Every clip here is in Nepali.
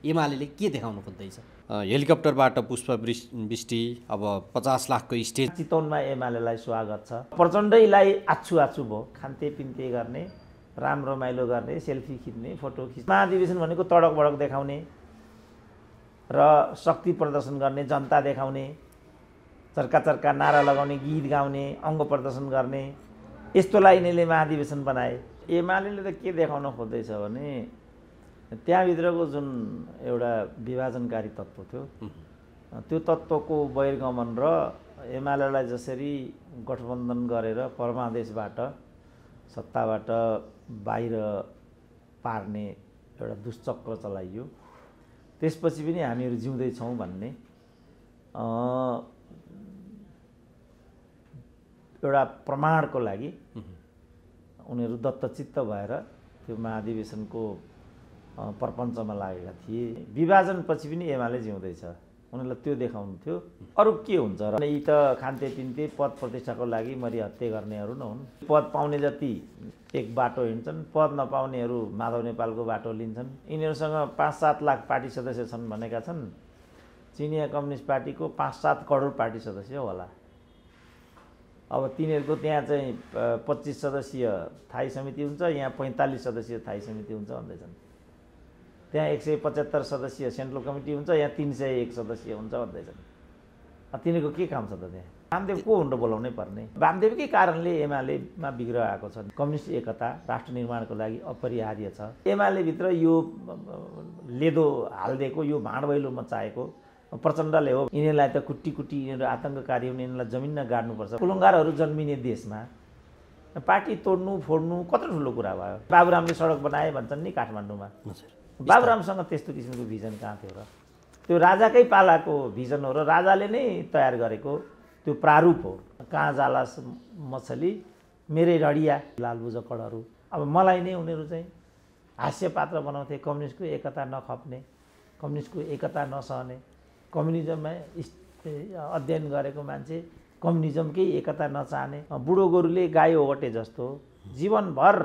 एमाले के देखाउन खोज्दैछ? हेलिकप्टरबाट पुष्पवृष्टि, अब 50 लाखको स्टेज। चितवनमा एमालेलाई स्वागत छ। प्रचण्डैलाई आछु भयो, खान्ते पिन्ते गर्ने, राम रमाइलो गर्ने, सेल्फी खिच्ने, फोटो खिच्ने। महाधिवेशन भनेको तडक बडक देखाउने र शक्ति प्रदर्शन गर्ने, जनता देखाउने, चर्का नारा लगाउने, गीत गाउने, अङ्ग प्रदर्शन गर्ने, यस्तोलाई यिनीहरूले महाधिवेशन बनाए। एमाले त के देखाउन खोज्दैछ भने त्यहाँभित्रको जुन एउटा विभाजनकारी तत्त्व थियो, त्यो तत्त्वको बहिर्गमन र एमालेलाई जसरी गठबन्धन गरेर परमादेशबाट सत्ताबाट बाहिर पार्ने एउटा दुष्चक्र चलाइयो। त्यसपछि पनि हामीहरू जिउँदैछौँ भन्ने एउटा प्रमाणको लागि उनीहरू दत्तचित्त भएर त्यो महाधिवेशनको प्रपञ्चमा लागेका थिए। विभाजनपछि पनि एमाले जिउँदैछ, उनीहरूलाई त्यो देखाउनु थियो। अरू के हुन्छ र? यी त खान्ते पिन्ते पद प्रतिष्ठाको लागि मरिहत्ते गर्नेहरू न हुन्। पद पाउने जति एक बाटो हिँड्छन्, पद नपाउनेहरू माधव नेपालको बाटो लिन्छन्। यिनीहरूसँग 5-7 लाख पार्टी सदस्य छन् भनेका छन्। चिनिया कम्युनिस्ट पार्टीको 5-7 करोड पार्टी सदस्य होला। अब तिनीहरूको त्यहाँ चाहिँ 25 सदस्यीय स्थायी समिति हुन्छ, यहाँ 45 सदस्यीय स्थायी समिति हुन्छ भन्दैछन्। त्यहाँ 175 सदस्यीय सेन्ट्रल कमिटी हुन्छ, यहाँ 301 सदस्यीय हुन्छ भन्दैछन्। तिनीहरूको के काम छ त त्यहाँ? वामदेव को हुन बोलाउनै पर्ने? वामदेवकै कारणले एमालेमा विग्रह आएको छ। कम्युनिस्ट एकता राष्ट्र निर्माणको लागि अपरिहार्य छ। एमालेभित्र यो लेदो हालिदिएको, यो भाँडभैलो मचाएको प्रचण्डले हो। यिनीहरूलाई त कुट्टी यिनीहरू आतङ्ककारी हुन्, यिनीहरूलाई जमिनमा गाड्नुपर्छ। कुलङ्गारहरू जन्मिने देशमा पार्टी तोड्नु फोड्नु कत्रो ठुलो कुरा भयो। बाबुरामले सडक बनाए भन्छन् नि काठमाडौँमा। बाबुरामसँग त्यस्तो किसिमको भिजन कहाँ थियो र? त्यो राजाकै पालाको भिजन हो र राजाले नै तयार गरेको त्यो प्रारूप हो। कहाँ जाला मछली मेरै रडिया लालबुझ कडहरू। अब मलाई नै उनीहरू चाहिँ हास्य पात्र बनाउँथे। कम्युनिस्टको एकता नखप्ने, कम्युनिस्टको एकता नसहने, कम्युनिजममा अध्ययन गरेको मान्छे कम्युनिजमकै एकता नचाहने, बुढो गोरुले गाई ओगटे जस्तो जीवनभर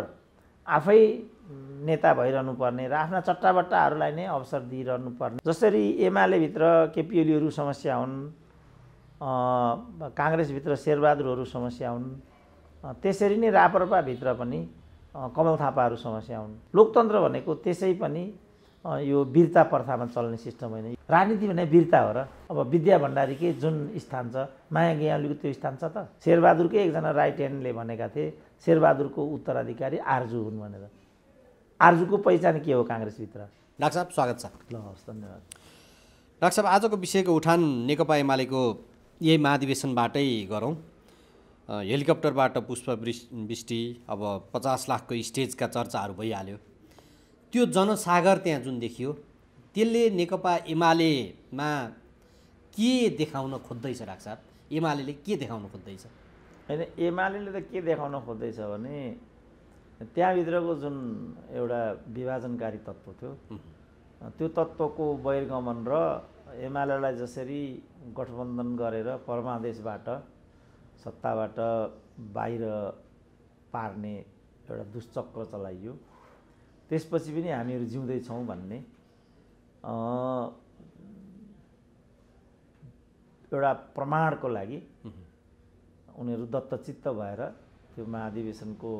आफै नेता भइरहनु पर्ने र आफ्ना चट्टाबट्टाहरूलाई नै अवसर दिइरहनु पर्ने। जसरी एमालेभित्र केपी ओलीहरू समस्या हुन्, काङ्ग्रेसभित्र शेरबहादुरहरू समस्या हुन्, त्यसरी नै राप्रपाभित्र पनि कमल थापाहरू समस्या हुन्। लोकतन्त्र भनेको त्यसै पनि यो वीरता प्रथामा चल्ने सिस्टम होइन। राजनीति भने वीरता हो र? अब विद्या भण्डारीकै जुन स्थान छ, माया गेवालीको त्यो स्थान छ त? शेरबहादुरकै एकजना राइट ह्यान्डले भनेका थिए शेरबहादुरको उत्तराधिकारी आर्जु हुन् भनेर। आर्जुको पहिचान के हो काङ्ग्रेसभित्र? डाक्टर साहब स्वागत छ। ल हस्, धन्यवाद। डाक्टर साहब, आजको विषयको उठान नेकपा एमालेको यही महाधिवेशनबाटै गरौँ। हेलिकप्टरबाट पुष्पवृष्टि, अब 50 लाखको स्टेजका चर्चाहरू भइहाल्यो। त्यो जनसागर त्यहाँ जुन देखियो, त्यसले नेकपा एमालेमा के देखाउन खोज्दैछ? डाक्टर साहब, एमाले के देखाउन खोज्दैछ? होइन, एमाले त के देखाउन खोज्दैछ भने त्यहाँभित्रको जुन एउटा विभाजनकारी तत्त्व थियो, त्यो तत्त्वको बहिर्गमन र एमालेलाई जसरी गठबन्धन गरेर परमादेशबाट सत्ताबाट बाहिर पार्ने एउटा दुष्चक्र चलाइयो। त्यसपछि पनि हामीहरू जिउँदैछौँ भन्ने एउटा प्रमाणको लागि उनीहरू दत्तचित्त भएर त्यो महाधिवेशनको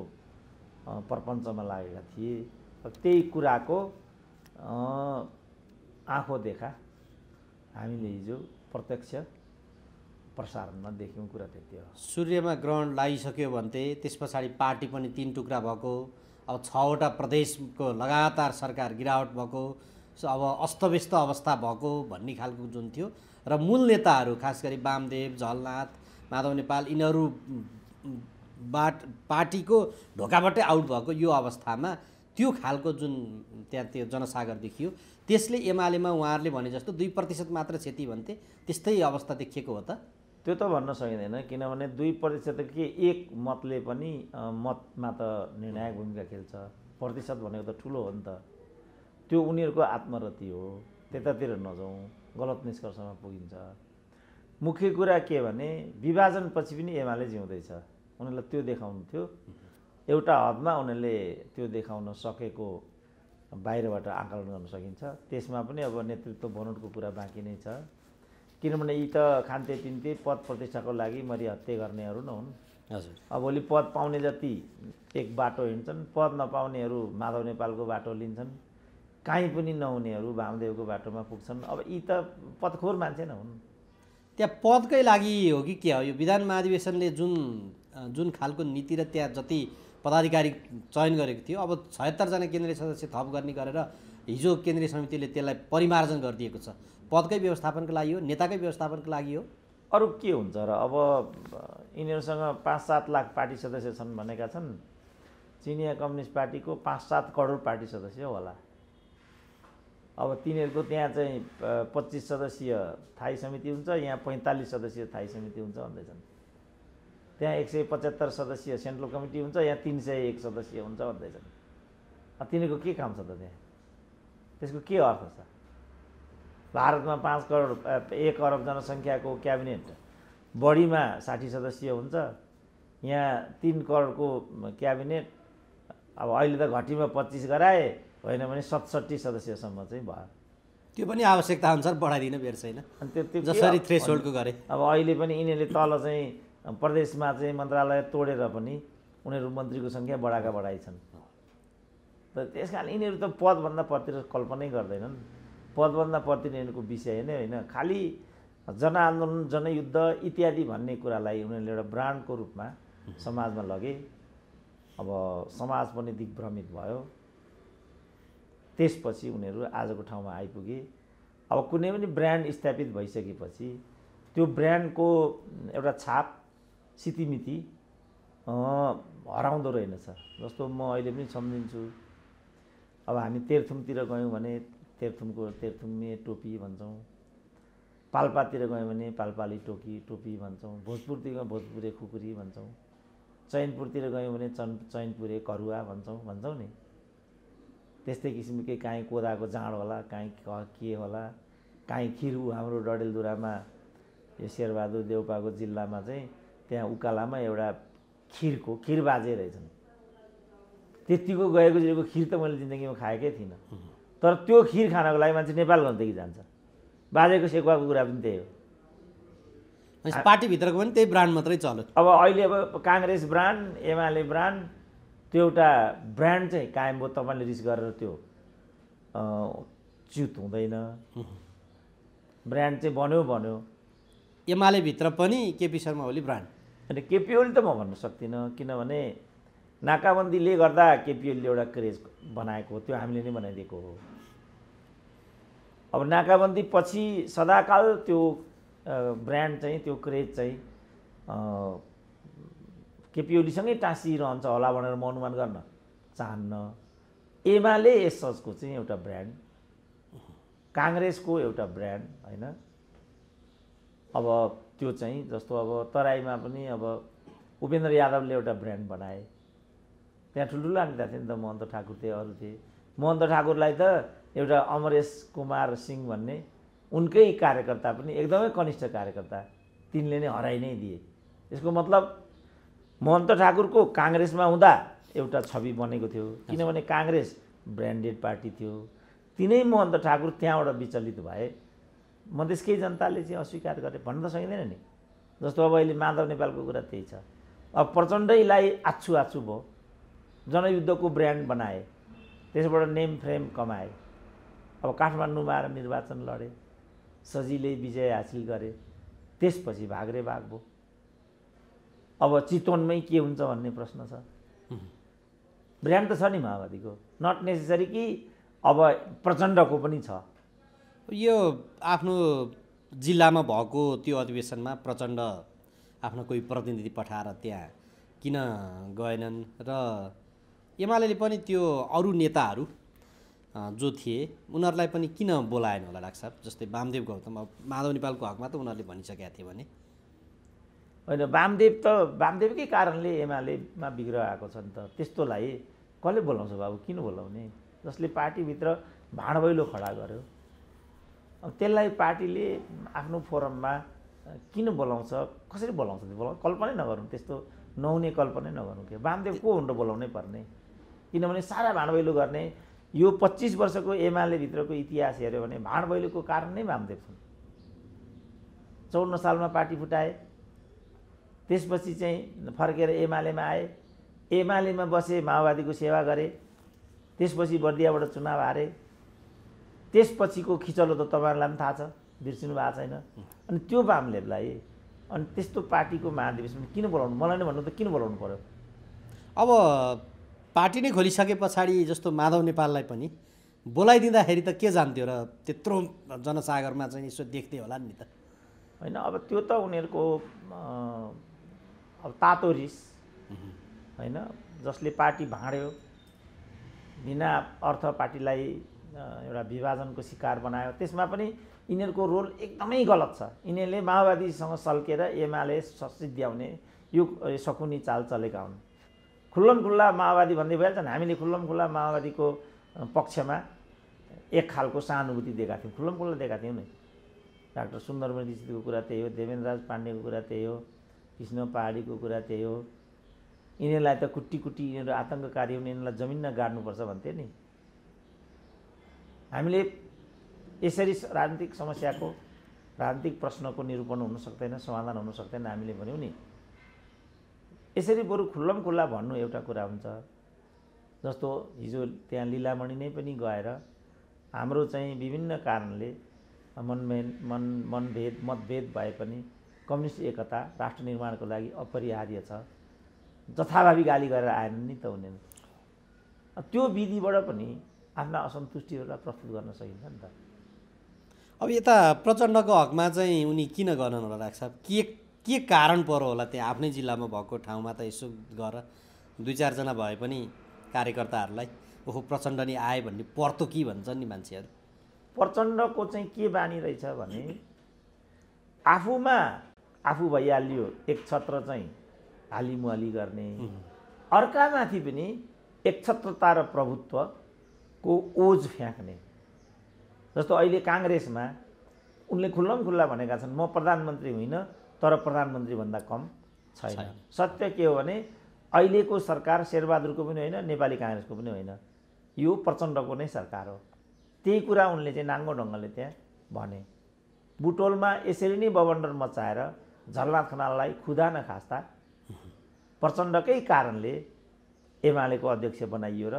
प्रपञ्चमा लागेका थिए। त्यही कुराको आँखो देखा हामीले हिजो प्रत्यक्ष प्रसारणमा देख्यौँ। कुरा त्यति हो। सूर्यमा ग्रहण लागिसक्यो भन्थे, त्यस पछाडि पार्टी पनि 3 टुक्रा भएको, अब 6वटा प्रदेशको लगातार सरकार गिरावट भएको, अब अस्तव्यस्त अवस्था भएको भन्ने खालको जुन थियो र मूल नेताहरू खास गरी वामदेव, झलनाथ, माधव नेपाल यिनीहरू पार्टीको ढोकाबाटै आउट भएको यो अवस्थामा त्यो खालको जुन त्यहाँ त्यो जनसागर देखियो, त्यसले एमालेमा उहाँहरूले भने जस्तो 2% मात्र क्षति भन्थे, त्यस्तै अवस्था देखिएको हो त? त्यो त भन्न सकिँदैन, किनभने 2% के एक मतले पनि मतमा त निर्णायक भूमिका खेल्छ। प्रतिशत भनेको त ठुलो हो नि त। त्यो उनीहरूको आत्मरति हो, त्यतातिर नजाउँ, गलत निष्कर्षमा पुगिन्छ। मुख्य कुरा के भने विभाजनपछि पनि एमाले जिउँदैछ, उनीहरूलाई त्यो देखाउनु थियो। एउटा हदमा उनीहरूले त्यो देखाउन सकेको बाहिरबाट आकलन गर्न सकिन्छ। त्यसमा पनि अब नेतृत्व बनोटको कुरा बाँकी नै छ, किनभने यी त खान्ते पिन्ते पद प्रतिष्ठाको लागि मरिहत्ते गर्नेहरू न हुन्। हजुर, अब भोलि पद पाउने जति एक बाटो हिँड्छन्, पद नपाउनेहरू माधव नेपालको बाटो लिन्छन्, काहीँ पनि नहुनेहरू वामदेवको बाटोमा पुग्छन्। अब यी त पदखोर मान्छे न हुन्। त्यहाँ पदकै लागि हो कि के हो? यो विधान महाधिवेशनले जुन खालको नीति र त्यहाँ जति पदाधिकारी चयन गरेको थियो, अब 76 जना केन्द्रीय सदस्य थप गर्ने गरेर हिजो केन्द्रीय समितिले त्यसलाई परिमार्जन गरिदिएको छ। पदकै व्यवस्थापनको लागि हो, नेताकै व्यवस्थापनको लागि हो? अरू के हुन्छ र? अब यिनीहरूसँग 5-7 लाख पार्टी सदस्य छन् भनेका छन्। चिनिया कम्युनिस्ट पार्टीको 5-7 करोड पार्टी सदस्य होला। अब तिनीहरूको त्यहाँ चाहिँ 25 सदस्यीय स्थायी समिति हुन्छ, यहाँ 45 सदस्यीय स्थायी समिति हुन्छ भन्दैछन्। त्यहाँ 175 सदस्यीय सेन्ट्रल कमिटी हुन्छ, यहाँ 301 सदस्यीय हुन्छ भन्दैछन्। तिनीहरूको के काम छ त त्यहाँ? त्यसको के अर्थ छ? भारतमा 1 अरब जनसङ्ख्याको क्याबिनेट बढीमा 60 सदस्यीय हुन्छ, यहाँ 3 करोडको क्याबिनेट। अब अहिले त घटीमा 25 गराए, होइन भने 67 सदस्यसम्म चाहिँ भयो। त्यो पनि आवश्यकता अनुसार बढाइदिन बेर छैन, अनि त्यो जसरी थ्रेसहोल्डको गरे। अब अहिले पनि यिनीहरूले तल चाहिँ प्रदेशमा चाहिँ मन्त्रालय तोडेर पनि उनीहरू मन्त्रीको सङ्ख्या बढाएछन्। त त्यस कारण यिनीहरू त पदभन्दा प्रति कल्पनै गर्दैनन्। पदभन्दा प्रति यिनीहरूको विषय नै होइन, खालि जनआन्दोलन, जनयुद्ध इत्यादि भन्ने कुरालाई उनीहरूले एउटा ब्रान्डको रूपमा समाजमा लगे। अब समाज पनि दिग्भ्रमित भयो। त्यसपछि उनीहरू आजको ठाउँमा आइपुगे। अब कुनै पनि ब्रान्ड स्थापित भइसकेपछि त्यो ब्रान्डको एउटा छाप, सितिमिति हराउँदो रहेनछ। जस्तो म अहिले पनि सम्झिन्छु, अब हामी तेर्थुमतिर गयौँ भने तेर्थुमे टोपी भन्छौँ, पाल्पातिर गयौँ भने पाल्पाली टोपी भन्छौँ, भोजपुरतिर भोजपुरे खुकुरी भन्छौँ, चैनपुरतिर गयौँ भने चैनपुरे करुवा भन्छौँ नि। त्यस्तै किसिमकै काहीँ कोदाको जाँड होला, काहीँ के होला, काहीँ खिरु। हाम्रो डडेलधुरामा यो शेरबहादुर देउपाको जिल्लामा चाहिँ त्यहाँ उकालामा एउटा खिर बाजे रहेछन्। त्यतिको गएको जेको खिर त मैले जिन्दगीमा खाएकै थिइनँ। तर त्यो खिर खानको लागि मान्छे नेपालगञ्जदेखि जान्छ। बाजेको सेकुवाको कुरा पनि त्यही हो। पार्टीभित्रको पनि त्यही ब्रान्ड मात्रै चल्यो। अब अहिले अब काङ्ग्रेस ब्रान्ड, एमाले ब्रान्ड, त्यो एउटा ब्रान्ड चाहिँ कायम भयो। तपाईँले रिस गरेर त्यो च्युत हुँदैन। ब्रान्ड चाहिँ बन्यो। एमाले भित्र पनि केपी शर्मा ओली ब्रान्ड। अनि केपी ओली त म भन्न सक्दिनँ, किनभने नाकाबन्दीले गर्दा केपी ओलीले एउटा क्रेज बनाएको हो, त्यो हामीले नै बनाइदिएको हो। अब नाकाबन्दी पछि सदाकाल त्यो ब्रान्ड चाहिँ, त्यो क्रेज चाहिँ केपी ओलीसँगै टाँसिरहन्छ होला भनेर म अनुमान गर्न चाहन्न। एमाले एसको चाहिँ एउटा ब्रान्ड, काङ्ग्रेसको एउटा ब्रान्ड होइन। अब त्यो चाहिँ जस्तो अब तराईमा पनि अब उपेन्द्र यादवले एउटा ब्रान्ड बनाए। त्यहाँ ठुल्ठुला नेता थिए नि त, महन्त ठाकुर थिए, अरू थिए। महन्त ठाकुरलाई त एउटा अमरेश कुमार सिंह भन्ने उनकै कार्यकर्ता पनि, एकदमै कनिष्ठ कार्यकर्ता, तिनले नै हराइ नै दिए। यसको मतलब महन्त ठाकुरको काङ्ग्रेसमा हुँदा एउटा छवि बनेको थियो, किनभने काङ्ग्रेस ब्रान्डेड पार्टी थियो। तिनै महन्त ठाकुर त्यहाँबाट विचलित भए, मधेसकै जनताले चाहिँ अस्वीकार गरे भन्न त सकिँदैन नि। जस्तो अब अहिले माधव नेपालको कुरा त्यही छ। अब प्रचण्डैलाई आछु भयो, जनयुद्धको ब्रान्ड बनाए, त्यसबाट नेम फ्रेम कमाए। अब काठमाडौँमा आएर निर्वाचन लडे, सजिलै विजय हासिल गरे, त्यसपछि भाग्रे भाग भयो। अब चितवनमै के हुन्छ भन्ने प्रश्न छ। ब्रान्ड त छ नि माओवादीको, नट नेसेसरी कि अब प्रचण्डको पनि छ। यो आफ्नो जिल्लामा भएको त्यो अधिवेशनमा प्रचण्ड आफ्नो कोही प्रतिनिधि पठाएर त्यहाँ किन गएनन् र एमाले पनि त्यो अरू नेताहरू जो थिए उनीहरूलाई पनि किन बोलाएन होला डाक्टर साहब? जस्तै वामदेव गौतम, अब माधव नेपालको हकमा त उनीहरूले भनिसकेका थिए भने होइन। वामदेवकै कारणले एमालेमा बिग्र आएको छ नि त। त्यस्तोलाई कसले बोलाउँछ बाबु? किन बोलाउने? जसले पार्टीभित्र भाँडभैलो खडा गर्यो, अब त्यसलाई पार्टीले आफ्नो फोरममा किन बोलाउँछ? कसरी बोलाउँछ? कल्पनै नगरौँ, त्यस्तो नहुने कल्पनै नगरौँ। के वामदेव को हुन बोलाउनै पर्ने? किनभने सारा भाँडभैलो गर्ने यो 25 वर्षको एमाले भित्रको इतिहास हेऱ्यो भने भाँडभैलोको कारण नै वामदेव छन्। 54 सालमा पार्टी फुटाए, त्यसपछि चाहिँ फर्केर एमालेमा आए, एमालेमा बसे, माओवादीको सेवा गरे, त्यसपछि बर्दियाबाट चुनाव हारे, त्यसपछिको खिचलो त तपाईँहरूलाई पनि थाहा छ, बिर्सिनु भएको छैन। अनि त्यो वामदेवलाई अनि त्यस्तो पार्टीको महाधिवेशन किन बोलाउनु, मलाई नै भन्नु त किन बोलाउनु पर्यो? अब पार्टी नै खोलिसके पछाडि जस्तो माधव नेपाललाई पनि बोलाइदिँदाखेरि त के जान्थ्यो र, त्यत्रो जनसागरमा चाहिँ यसो देख्दै होला नि त। होइन, अब त्यो त उनीहरूको अब तातो रिस होइन, जसले पार्टी भाँड्यो, बिना अर्थ पार्टीलाई एउटा विभाजनको शिकार बनायो, त्यसमा पनि यिनीहरूको रोल एकदमै गलत छ। यिनीहरूले माओवादीसँग सल्केर एमाले सिद्ध्याउने यो शकुनी चाल चलेका हुन्। खुल्लमखुल्ला माओवादी भन्दै भइहाल्छन्, हामीले खुल्लमखुल्ला माओवादीको पक्षमा एक खालको सहानुभूति दिएका थियौँ, खुल्लमखुल्ला दिएका थियौँ नि। डाक्टर सुन्दरमणि दीक्षितको कुरा त्यही हो, देवेन्द्रराज पाण्डेको कुरा त्यही हो, कृष्ण पहाडीको कुरा त्यही हो। यिनीहरूलाई त कुट्टी कुट्टी यिनीहरू आतङ्ककारी हुन्, यिनीहरूलाई जमिनमा गाड्नुपर्छ भन्थे नि। हामीले यसरी राजनीतिक समस्याको, राजनीतिक प्रश्नको निरूपण हुन सक्दैन, समाधान हुन सक्दैन हामीले भन्यौँ नि। यसरी बरु खुल्लमखुल्ला भन्नु एउटा कुरा हुन्छ। जस्तो हिजो त्यहाँ लीलामणि नै पनि गएर हाम्रो चाहिँ विभिन्न कारणले मनभेद मतभेद भए पनि कम्युनिस्ट एकता राष्ट्र निर्माणको लागि अपरिहार्य छ, जथाभावी गाली गरेर आएनन् नि त उनीहरू। त्यो विधिबाट पनि आफ्ना असन्तुष्टिहरूलाई प्रस्तुत गर्न सकिन्छ नि त। अब यता प्रचण्डको हकमा चाहिँ उनी किन गर्न नलाग्छ? के कारण पर्यो होला? त्यहाँ आफ्नै जिल्लामा भएको ठाउँमा त यसो गर, 2-4 जना भए पनि कार्यकर्ताहरूलाई ओहो प्रचण्ड नि आए भन्ने पर्तो कि भन्छन् नि मान्छेहरू। प्रचण्डको चाहिँ के बानी रहेछ भने आफूमा आफू भइहाल्यो एक छत्र चाहिँ हालिमुहाली गर्ने, अर्कामाथि पनि एकछत्रता र प्रभुत्वको ओझ फ्याँक्ने। जस्तो अहिले काङ्ग्रेसमा उनले खुल्लमखुल्ला भनेका छन्, म प्रधानमन्त्री होइन तर प्रधानमन्त्रीभन्दा कम छैन। सत्य के हो भने अहिलेको सरकार शेरबहादुरको पनि होइन, नेपाली काङ्ग्रेसको पनि होइन, यो प्रचण्डको नै सरकार हो। त्यही कुरा उनले चाहिँ नाङ्गो ढङ्गले त्यहाँ भने। बुटोलमा यसरी नै बबन्डर मचाएर झलनाथ खनाललाई खुदा नखास्ता प्रचण्डकै कारणले एमालेको अध्यक्ष बनाइयो र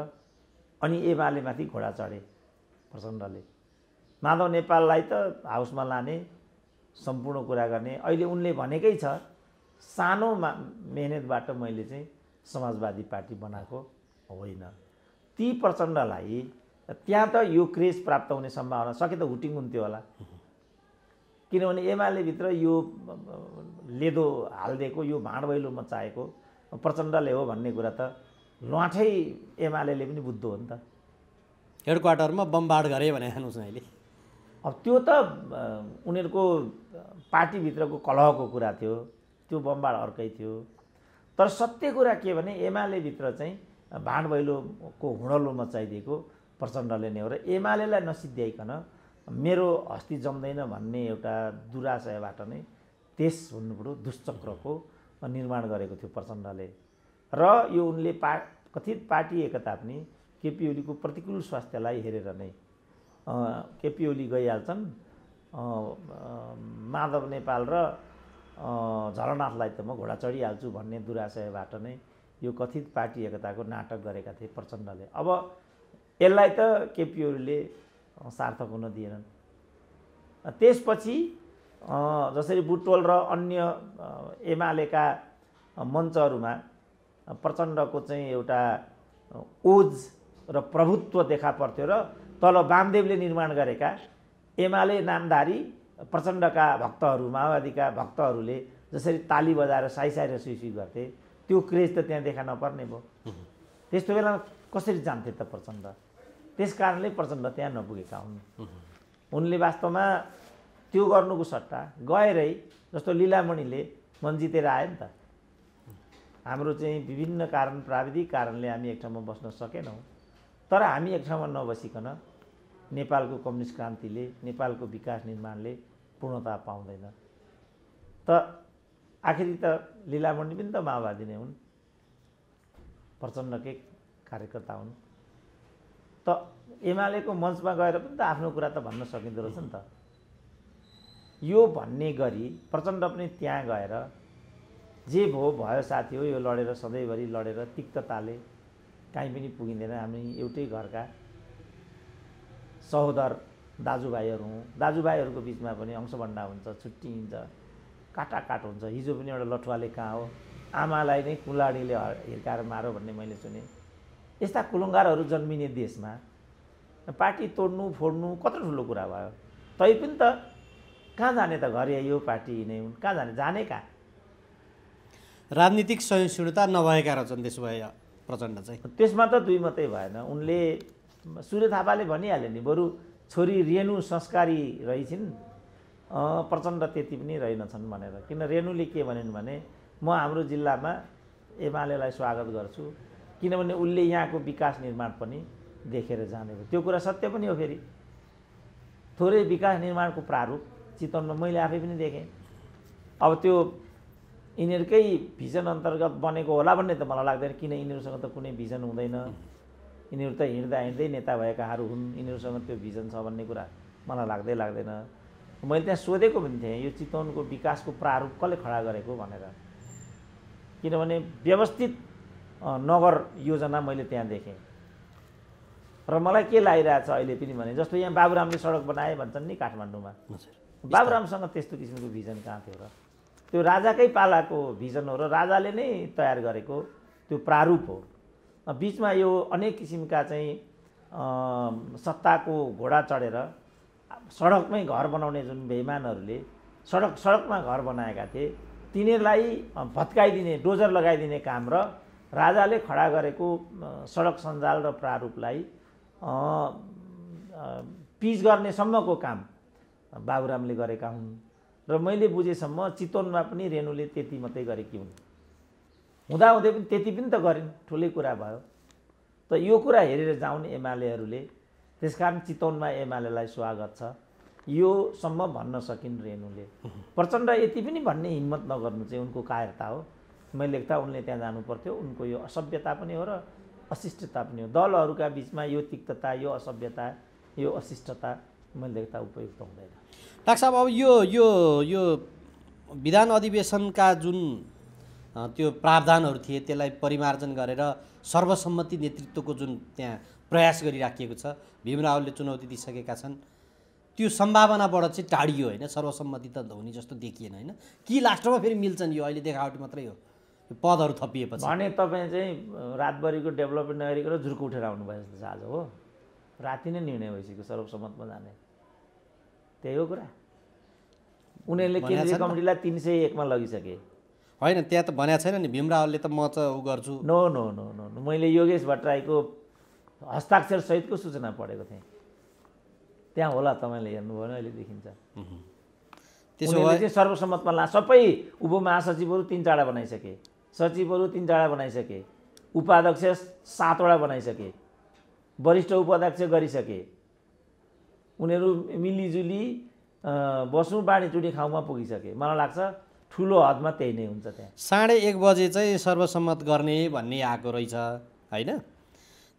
अनि एमालेमाथि घोडा चढे प्रचण्डले। माधव नेपाललाई त हाउसमा लाने, सम्पूर्ण कुरा गर्ने। अहिले उनले भनेकै छ, सानो मेहनतबाट मैले चाहिँ समाजवादी पार्टी बनाएको होइन। ती प्रचण्डलाई त्यहाँ त यो क्रेज प्राप्त हुने सम्भावना सके त हुटिङ हुन्थ्यो होला, किनभने एमालेभित्र यो लेदो हालिदिएको, यो भाँडभैलो मचाएको प्रचण्डले हो भन्ने कुरा त लुवाठै एमाले पनि बुझ्दो हो नि त। हेडक्वार्टरमा बमबार्ड गरे भने हेर्नुहोस् न अहिले। अब त्यो त उनीहरूको पार्टीभित्रको कलहको कुरा थियो, त्यो बमबार्ड अर्कै थियो। तर सत्य कुरा के भने एमालेभित्र चाहिँ भाँडभैलोको हुँडलो मचाइदिएको प्रचण्डले नै हो र एमालेलाई नसिद्ध्याइकन मेरो हस्ती जम्दैन भन्ने एउटा दुराशयबाट नै त्यस भन्नुपर्यो दुश्चक्रको निर्माण गरेको थियो प्रचण्डले। र यो उनले कथित पार्टी एकता पनि केपी ओलीको प्रतिकूल स्वास्थ्यलाई हेरेर नै केपी ओली गइहाल्छन्, माधव नेपाल र झलनाथलाई त म घोडा चढिहाल्छु भन्ने दुराशयबाट नै यो कथित पार्टी एकताको नाटक गरेका थिए प्रचण्डले। अब यसलाई त केपी ओलीले सार्थक हुन दिएनन्। त्यसपछि जसरी बुटोल र अन्य एमालेका मञ्चहरूमा प्रचण्डको चाहिँ एउटा ओज र प्रभुत्व देखा पर्थ्यो र तल वामदेवले निर्माण गरेका एमाले नामधारी प्रचण्डका भक्तहरू, माओवादीका भक्तहरूले जसरी ताली बजाएर साइसाएर सुइसुई गर्थे, त्यो क्रेज त त्यहाँ देखा नपर्ने भयो। त्यस्तो बेलामा कसरी जान्थे त प्रचण्ड? त्यस कारणले प्रचण्ड त्यहाँ नपुगेका हुन्। उनले वास्तवमा त्यो गर्नुको सट्टा गएरै जस्तो लीलामणिले मन जितेर आयो नि त। हाम्रो चाहिँ विभिन्न कारण, प्राविधिक कारणले हामी एक ठाउँमा बस्न सकेनौँ, तर हामी एक ठाउँमा नबसिकन नेपालको कम्युनिस्ट क्रान्तिले, नेपालको विकास निर्माणले पूर्णता पाउँदैन। त आखिरी त लीलामणि पनि त माओवादी नै हुन्, प्रचण्डकै कार्यकर्ता हुन्। त एमालेको मञ्चमा गएर पनि त आफ्नो कुरा त भन्न सकिँदो रहेछ नि त। यो भन्ने गरी प्रचण्ड पनि त्यहाँ गएर जे भयो साथी हो, यो लडेर सधैँभरि लडेर तिक्तताले काहीँ पनि पुगिँदैन, हामी एउटै घरका सहोदर दाजुभाइहरू हौँ, दाजुभाइहरूको बिचमा पनि अंशभण्डा हुन्छ, छुट्टिन्छ, काटाकाट हुन्छ। हिजो पनि एउटा लठुवाले कहाँ हो, आमालाई नै कुलाडीले हिर्काएर मारो भन्ने मैले सुने। यस्ता कुलङ्गारहरू जन्मिने देशमा पार्टी तोड्नु फोड्नु कत्रो ठुलो कुरा भयो। तैपनि त कहाँ जाने त, घर यो पार्टी नै हुन्, कहाँ जाने, जाने कहाँ? राजनीतिक सहिष्णुता नभएका रहेछन् त्यसो भए प्रचण्ड चाहिँ। त्यसमा त दुई मात्रै भएन, उनले सूर्य थापाले भनिहाले नि, बरु छोरी रेणु संस्कारी रहेछिन्, प्रचण्ड त्यति पनि रहेनछन् भनेर। किन रेणुले के भनिन् भने म हाम्रो जिल्लामा एमालेलाई स्वागत गर्छु, किनभने उसले यहाँको विकास निर्माण पनि देखेर जानेको। त्यो कुरा सत्य पनि हो। फेरि थोरै विकास निर्माणको प्रारूप चितवनमा मैले आफै पनि देखेँ। अब त्यो यिनीहरूकै भिजन अन्तर्गत बनेको होला भन्ने त मलाई लाग्दैन, किन यिनीहरूसँग त कुनै भिजन हुँदैन। यिनीहरू त हिँड्दा हिँड्दै नेता भएकाहरू हुन्, यिनीहरूसँग त्यो भिजन छ भन्ने कुरा मलाई लाग्दैन। मैले त्यहाँ सोधेको पनि थिएँ, यो चितवनको विकासको प्रारूप कसले खडा गरेको भनेर, किनभने व्यवस्थित नगर योजना मैले त्यहाँ देखेँ। र मलाई के लागिरहेछ अहिले पनि भने, जस्तो यहाँ बाबुरामले सडक बनाए भन्छन् नि काठमाडौँमा, बाबुरामसँग त्यस्तो किसिमको भिजन कहाँ थियो र? त्यो राजाकै पालाको भिजन हो र राजाले नै तयार गरेको त्यो प्रारूप हो। बिचमा यो अनेक किसिमका चाहिँ सत्ताको घोडा चढेर सडकमै घर बनाउने जुन बेइमानहरूले सडकमा घर बनाएका थिए, तिनीहरूलाई भत्काइदिने, डोजर लगाइदिने काम र राजाले खडा गरेको सडक सञ्जाल र प्रारूपलाई पिच गर्नेसम्मको काम बाबुरामले गरेका हुन्। र मैले बुझेसम्म चितवनमा पनि रेणुले त्यति मात्रै गरेकी हुन्। हुँदाहुँदै पनि त्यति पनि त गरिन्, ठुलै कुरा भयो। त यो कुरा हेरेर जाउन् एमालेहरूले। त्यसकारण चितवनमा एमालेलाई स्वागत छ, यो सम्म भन्न सकिन् रेणुले। प्रचण्ड यति पनि भन्ने हिम्मत नगर्नु चाहिँ उनको कायरता हो। मैले लेख्दा उनले त्यहाँ जानु पर्थ्यो, उनको यो असभ्यता पनि हो र अशिष्टता पनि हो। दलहरूका बिचमा यो तिक्तता, यो असभ्यता, यो अशिष्टता मैले लेख्दा उपयुक्त हुँदैन। डाक्टर साहब, अब यो विधान अधिवेशनका जुन त्यो प्रावधानहरू थिए त्यसलाई परिमार्जन गरेर सर्वसम्मति नेतृत्वको जुन त्यहाँ प्रयास गरिराखिएको छ, भीम रावलले चुनौती दिइसकेका छन्, त्यो सम्भावनाबाट चाहिँ टाढियो होइन, सर्वसम्मति त हुने जस्तो देखिएन होइन। कि लास्टमा फेरि मिल्छन्? यो अहिले देखावटी मात्रै हो, पदहरू थपिएपछि। भने तपाईँ चाहिँ रातभरिको डेभलपमेन्ट नगरिकन झुर्को उठेर आउनुभयो जस्तो छ आज हो। राति नै निर्णय भइसक्यो सर्वसम्मतमा जाने, त्यही हो कुरा। उनीहरूले केन्द्रीय कमिटीलाई 301 लगिसके होइन, त्यहाँ त भनेको छैन नि भीम रावलले त म चाहिँ उ गर्छु। No no no no no मैले योगेश भट्टराईको हस्ताक्षर सहितको सूचना पढेको थिएँ। त्यहाँ होला, तपाईँले हेर्नुभयो भने अहिले देखिन्छ। त्यसो भए चाहिँ सर्वसम्मतमा सबै उपमहासचिवहरू 3-4 बनाइसके, सचिवहरू 3-4 बनाइसके, उपाध्यक्ष 7वटा बनाइसके, वरिष्ठ उपाध्यक्ष गरिसके। उनीहरू मिलिजुली बसौँ बाँडीचुडी खाउँमा पुगिसके। मलाई लाग्छ ठुलो हदमा त्यही नै हुन्छ। त्यहाँ 1:30 बजे चाहिँ सर्वसम्मत गर्ने भन्ने आएको रहेछ होइन।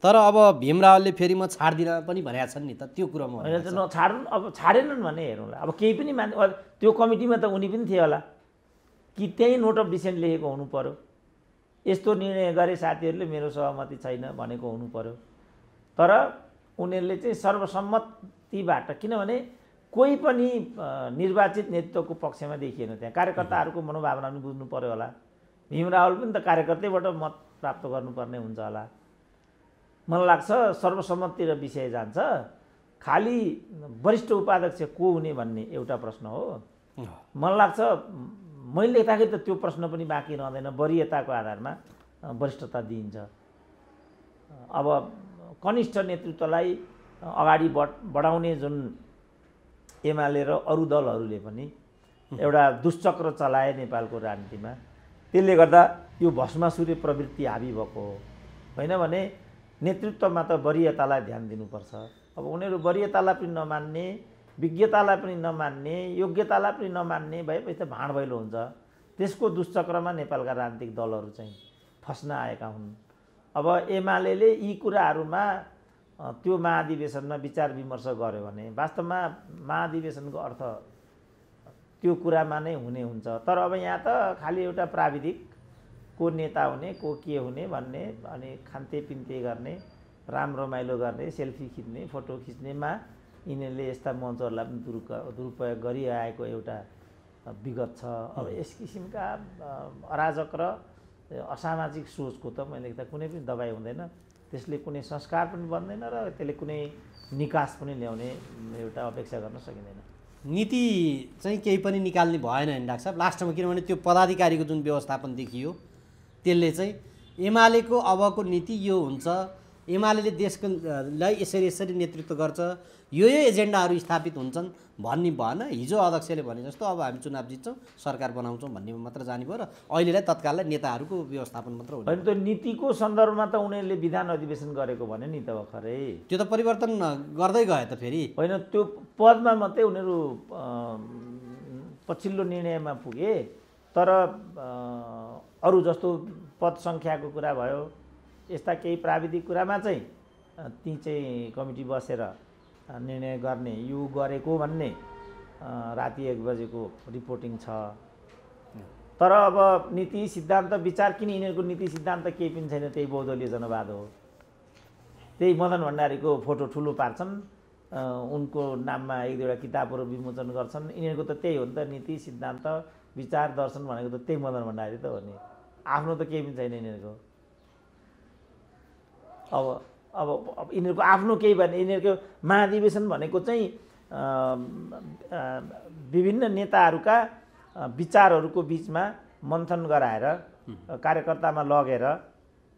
तर अब भीम रावलले फेरि म छाड्दिनँ पनि भनेका छन् नि त, त्यो कुरोमा होइन त नछाड्नु। अब छाडेनन् भने हेरौँला। अब केही पनि त्यो कमिटीमा त उनी पनि थियो होला कि त्यही नोट अफ डिसेन्ट लेखेको हुनु पर्यो, यस्तो निर्णय गरे साथीहरूले, मेरो सहमति छैन भनेको हुनु पर्यो। तर उनीहरूले चाहिँ सर्वसम्मतिबाट, किनभने कोही पनि निर्वाचित नेतृत्वको पक्षमा देखिएन। त्यहाँ कार्यकर्ताहरूको मनोभावना पनि बुझ्नु पर्यो होला। भीम रावल पनि त कार्यकर्तैबाट मत प्राप्त गर्नुपर्ने हुन्छ होला। मलाई लाग्छ सर्वसम्मति र विषय जान्छ, खालि वरिष्ठ उपाध्यक्ष को हुने भन्ने एउटा प्रश्न हो। मलाई लाग्छ मैले लेख्दाखेरि त त्यो प्रश्न पनि बाँकी रहँदैन, वरियताको आधारमा वरिष्ठता दिइन्छ। अब कनिष्ठ नेतृत्वलाई अगाडि बढाउने जुन एमाले र अरू दलहरूले पनि एउटा दुश्चक्र चलाए नेपालको राजनीतिमा, त्यसले गर्दा यो भस्मासुरे प्रवृत्ति हाबी भएको हो। होइन भने नेतृत्वमा त वरियतालाई ध्यान दिनुपर्छ। अब उनीहरू वरियतालाई पनि नमान्ने, विज्ञतालाई पनि नमान्ने, योग्यतालाई पनि नमान्ने भएपछि त भाँड भैलो हुन्छ। त्यसको दुश्चक्रमा नेपालका राजनीतिक दलहरू चाहिँ फस्न आएका हुन्। अब एमाले यी कुराहरूमा त्यो महाधिवेशनमा विचार विमर्श गर्यो भने वास्तवमा महाधिवेशनको अर्थ त्यो कुरामा नै हुने हुन्छ। तर अब यहाँ त खालि एउटा प्राविधिक को नेता हुने को के हुने भन्ने अनि खान्ते पिन्ते गर्ने राम रमाइलो गर्ने सेल्फी खिच्ने फोटो खिच्नेमा यिनीहरूले यस्ता मञ्चहरूलाई पनि दुरुपयोग गरिआएको एउटा विगत छ। अब यस किसिमका अराजक र असामाजिक सोचको त मैले त कुनै पनि दबाई हुँदैन, त्यसले कुनै संस्कार पनि बन्दैन र त्यसले कुनै निकास पनि ल्याउने एउटा अपेक्षा गर्न सकिँदैन। नीति चाहिँ केही पनि निकाल्ने भएन नि डाक्टर साहब लास्टमा, किनभने त्यो पदाधिकारीको जुन व्यवस्थापन देखियो त्यसले चाहिँ एमालेको अबको नीति यो हुन्छ, एमाले देशको लाई यसरी नेतृत्व गर्छ, यो एजेन्डाहरू स्थापित हुन्छन् भन्ने भएन। हिजो अध्यक्षले भने जस्तो अब हामी चुनाव जित्छौँ सरकार बनाउँछौँ भन्ने मात्र जाने भयो र अहिलेलाई तत्काललाई नेताहरूको व्यवस्थापन मात्र हो। होइन, त्यो नीतिको सन्दर्भमा त उनीहरूले विधान अधिवेशन गरेको भने नि त भर्खरै त्यो त परिवर्तन गर्दै गए त फेरि। होइन, त्यो पदमा मात्रै उनीहरू पछिल्लो निर्णयमा पुगे, तर अरू जस्तो पद सङ्ख्याको कुरा भयो, यस्ता केही प्राविधिक कुरामा चाहिँ ती चाहिँ कमिटी बसेर निर्णय गर्ने यो गरेको भन्ने राति 1 बजेको रिपोर्टिङ छ। तर अब नीति सिद्धान्त विचार किन यिनीहरूको नीति सिद्धान्त केही पनि छैन, त्यही बहुदलीय जनवाद हो। त्यही मदन भण्डारीको फोटो ठुलो पार्छन्, उनको नाममा 1-2वटा किताबहरू विमोचन गर्छन्। यिनीहरूको त त्यही हो नि त, नीति सिद्धान्त विचार दर्शन भनेको त त्यही मदन भण्डारी त हो नि, आफ्नो त केही पनि छैन यिनीहरूको। अब यिनीहरूको आफ्नो केही भने यिनीहरूको महाधिवेशन भनेको चाहिँ विभिन्न नेताहरूका विचारहरूको बिचमा मन्थन गराएर कार्यकर्तामा लगेर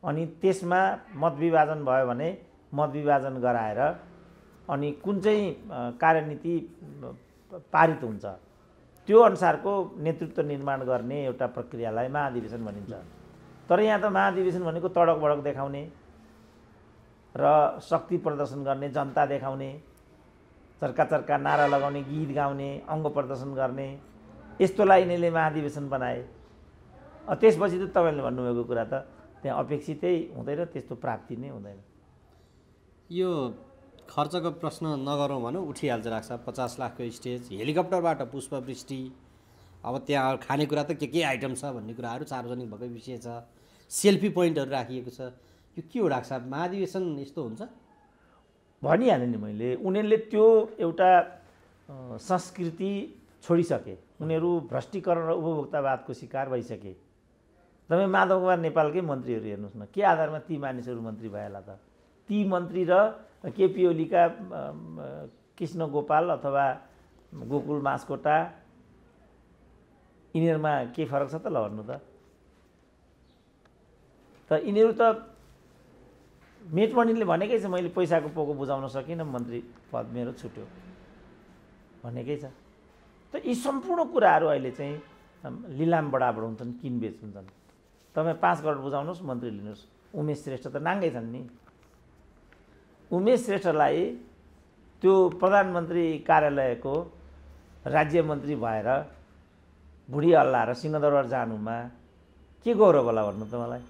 अनि त्यसमा मतविभाजन भयो भने मतविभाजन गराएर अनि कुन चाहिँ कार्यनीति पारित हुन्छ त्यो अनुसारको नेतृत्व निर्माण गर्ने एउटा प्रक्रियालाई महाधिवेशन भनिन्छ। तर यहाँ त महाधिवेशन भनेको तडक भडक देखाउने र शक्ति प्रदर्शन गर्ने, जनता देखाउने, चर्का नारा लगाउने, गीत गाउने, अङ्ग प्रदर्शन गर्ने, यस्तोलाई यिनीहरूले महाधिवेशन बनाए। त्यसपछि त तपाईँले भन्नुभएको कुरा त त्यहाँ अपेक्षितै हुँदैन, त्यस्तो प्राप्ति नै हुँदैन। यो खर्चको प्रश्न नगरौँ भनौँ, उठिहाल्छ लाग्छ। 50 लाखको स्टेज, हेलिकप्टरबाट पुष्पवृष्टि, अब त्यहाँ खानेकुरा त के आइटम छ भन्ने कुराहरू सार्वजनिक भएकै विषय छ, सेल्फी पोइन्टहरू राखिएको छ। यो के हो डाक्टर साहब, महाधिवेशन यस्तो हुन्छ? भनिहालेँ नि मैले, उनीहरूले त्यो एउटा संस्कृति छोडिसके, उनीहरू भ्रष्टीकरण र उपभोक्तावादको शिकार भइसके। तपाईँ माधव कुमार नेपालकै मन्त्रीहरू हेर्नुहोस् न, के आधारमा ती मानिसहरू मन्त्री भएला त? ती मन्त्री र केपी ओलीका कृष्ण गोपाल अथवा गोकुल मास्कोटा यिनीहरूमा के फरक छ त ल भन्नु त? यिनीहरू त मेटमणिले भनेकै छ, मैले पैसाको पोको बुझाउन सकिनँ, मन्त्री पद मेरो छुट्यो भनेकै छ। त यी सम्पूर्ण कुराहरू अहिले चाहिँ लिलाम बडाबड हुन्छन्, किनबेच हुन्छन्। तपाईँ 5 करोड बुझाउनुहोस्, मन्त्री लिनुहोस्। उमेश श्रेष्ठ त नाङ्गै छन् नि। उमेश श्रेष्ठलाई त्यो प्रधानमन्त्री कार्यालयको राज्यमन्त्री भएर भुडी हल्लाएर सिंहदरबार जानुमा के गौरव होला भन्नु त मलाई?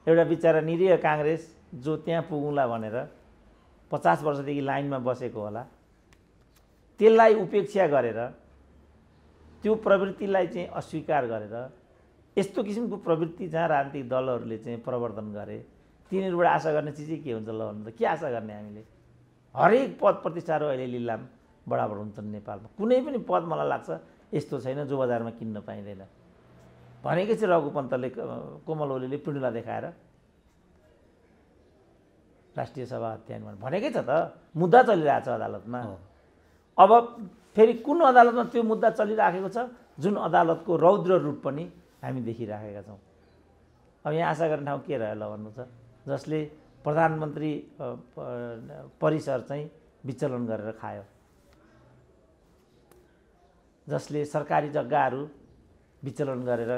एउटा बिचरा निरीह काङ्ग्रेस जो त्यहाँ पुगौँला भनेर 50 वर्षदेखि लाइनमा बसेको होला, त्यसलाई उपेक्षा गरेर त्यो प्रवृत्तिलाई चाहिँ अस्वीकार गरेर यस्तो किसिमको प्रवृत्ति जहाँ राजनीतिक दलहरूले चाहिँ प्रवर्तन गरे, तिनीहरूबाट आशा गर्ने चिजै के हुन्छ ल भन्नु त? के आशा गर्ने हामीले? हरेक पद प्रतिष्ठाहरू अहिले लिलाम बराबर हुन्छन् नेपालमा। कुनै पनि पद मलाई लाग्छ यस्तो छैन जो बजारमा किन्न पाइँदैन। भनेकै चाहिँ रघु पन्तले, कोमल ओलीले पिँडुला देखाएर राष्ट्रिय सभा हत्यान भनेकै छ त। मुद्दा चलिरहेको छ अदालतमा। अब फेरि कुन अदालतमा त्यो मुद्दा चलिराखेको छ, जुन अदालतको रौद्र रूप पनि हामी देखिराखेका छौँ। अब यहाँ आशा गर्ने ठाउँ के रह्यो ल भन्नु त? जसले प्रधानमन्त्री परिसर चाहिँ विचलन गरेर खायो, जसले सरकारी जग्गाहरू विचलन गरेर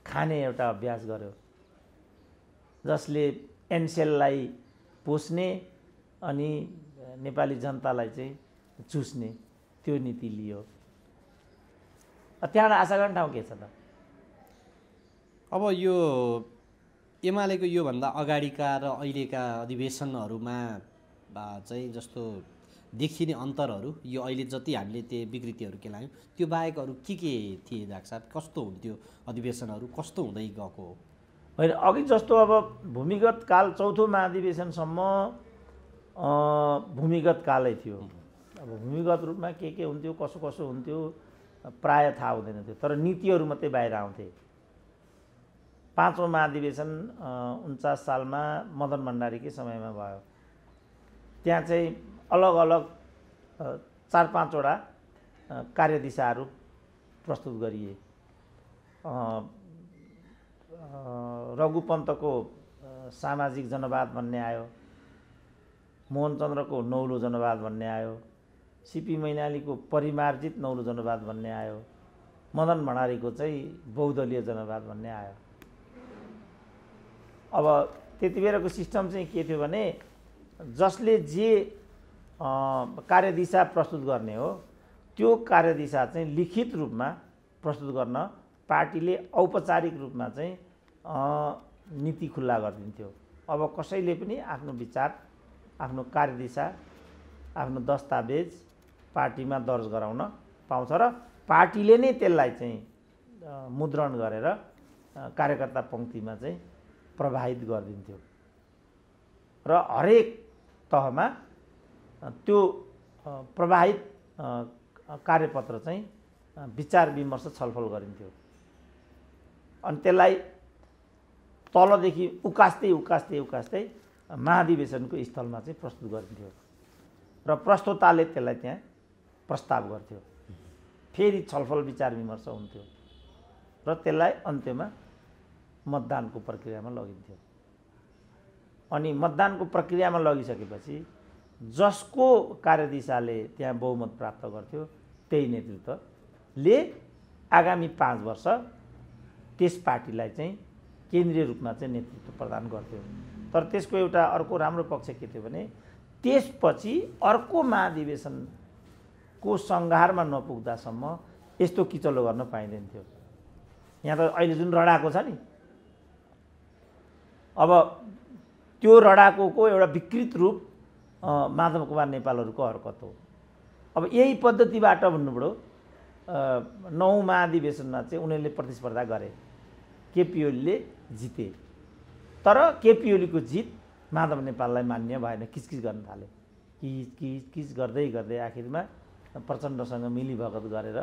खाने एउटा अभ्यास गर्यो, जसले एनसेललाई पोस्ने अनि नेपाली जनतालाई चाहिँ चुस्ने त्यो नीति लियो। त्यहाँबाट आशा गर्ने ठाउँ के छ त? अब यो एमालेको योभन्दा अगाडिका र अहिलेका अधिवेशनहरूमा चाहिँ जस्तो देखिने अन्तरहरू यो अहिले जति हामीले त्यो विकृतिहरू केलायौँ त्यो बाहेक अरू के थिए डाक्टर साहब? कस्तो हुन्थ्यो अधिवेशनहरू, कस्तो हुँदै गएको हो? होइन, अघि जस्तो अब भूमिगत काल चौथो महाधिवेशनसम्म भूमिगत कालै थियो। अब भूमिगत रूपमा के हुन्थ्यो, कसो कसो हुन्थ्यो प्राय थाहा हुँदैन थियो, तर नीतिहरू मात्रै बाहिर आउँथे। पाँचौँ महाधिवेशन 49 सालमा मदन भण्डारीकै समयमा भयो। त्यहाँ चाहिँ अलग अलग 4-5 वटा कार्यदिशाहरू प्रस्तुत गरिए। रघुपन्तको सामाजिक जनवाद भन्ने आयो, मोहनचन्द्रको नौलो जनवाद भन्ने आयो, सीपी मैनालीको परिमार्जित नौलो जनवाद भन्ने आयो, मदन भण्डारीको चाहिँ बहुदलीय जनवाद भन्ने आयो। अब त्यति बेलाको सिस्टम चाहिँ के थियो भने जसले जे कार्यदिशा प्रस्तुत गर्ने हो त्यो कार्यदिशा चाहिँ लिखित रूपमा प्रस्तुत गर्न पार्टीले औपचारिक रूपमा चाहिँ नीति खुल्ला गरिदिन्थ्यो। अब कसैले पनि आफ्नो विचार, आफ्नो कार्यदिशा, आफ्नो दस्तावेज पार्टीमा दर्ज गराउन पाउँछ र पार्टीले नै त्यसलाई चाहिँ मुद्रण गरेर कार्यकर्ता पङ्क्तिमा चाहिँ प्रवाहित गरिदिन्थ्यो र हरेक तहमा त्यो प्रवाहित कार्यपत्र चाहिँ विचार विमर्श छलफल गरिन्थ्यो। अनि त्यसलाई तलदेखि उकास्दै महाधिवेशनको स्थलमा चाहिँ प्रस्तुत गरिन्थ्यो र प्रस्तोताले त्यसलाई त्यहाँ प्रस्ताव गर्थ्यो। फेरि छलफल विचार विमर्श हुन्थ्यो र त्यसलाई अन्त्यमा मतदानको प्रक्रियामा लगिन्थ्यो। अनि मतदानको प्रक्रियामा लगिसकेपछि जसको कार्यदिशाले त्यहाँ बहुमत प्राप्त गर्थ्यो त्यही नेतृत्वले आगामी 5 वर्ष त्यस पार्टीलाई चाहिँ केन्द्रीय रूपमा चाहिँ नेतृत्व प्रदान गर्थ्यो। तर त्यसको एउटा अर्को राम्रो पक्ष के थियो भने त्यसपछि अर्को महाधिवेशनको सङ्घारमा नपुग्दासम्म यस्तो किचलो गर्न पाइँदैन थियो। यहाँ त अहिले जुन रडाको छ नि, अब त्यो रडाकोको एउटा विकृत रूप माधव कुमार नेपालहरूको हरकत हो। अब यही पद्धतिबाट भन्नुभयो 9औं महाधिवेशनमा चाहिँ उनीहरूले प्रतिस्पर्धा गरे, केपी ओलीले जिते, तर केपी ओलीको जित माधव नेपाललाई मान्य भएन, किचकिच गर्न थाले। किच गर्दै गर्दै आखिरमा प्रचण्डसँग मिलीभगत गरेर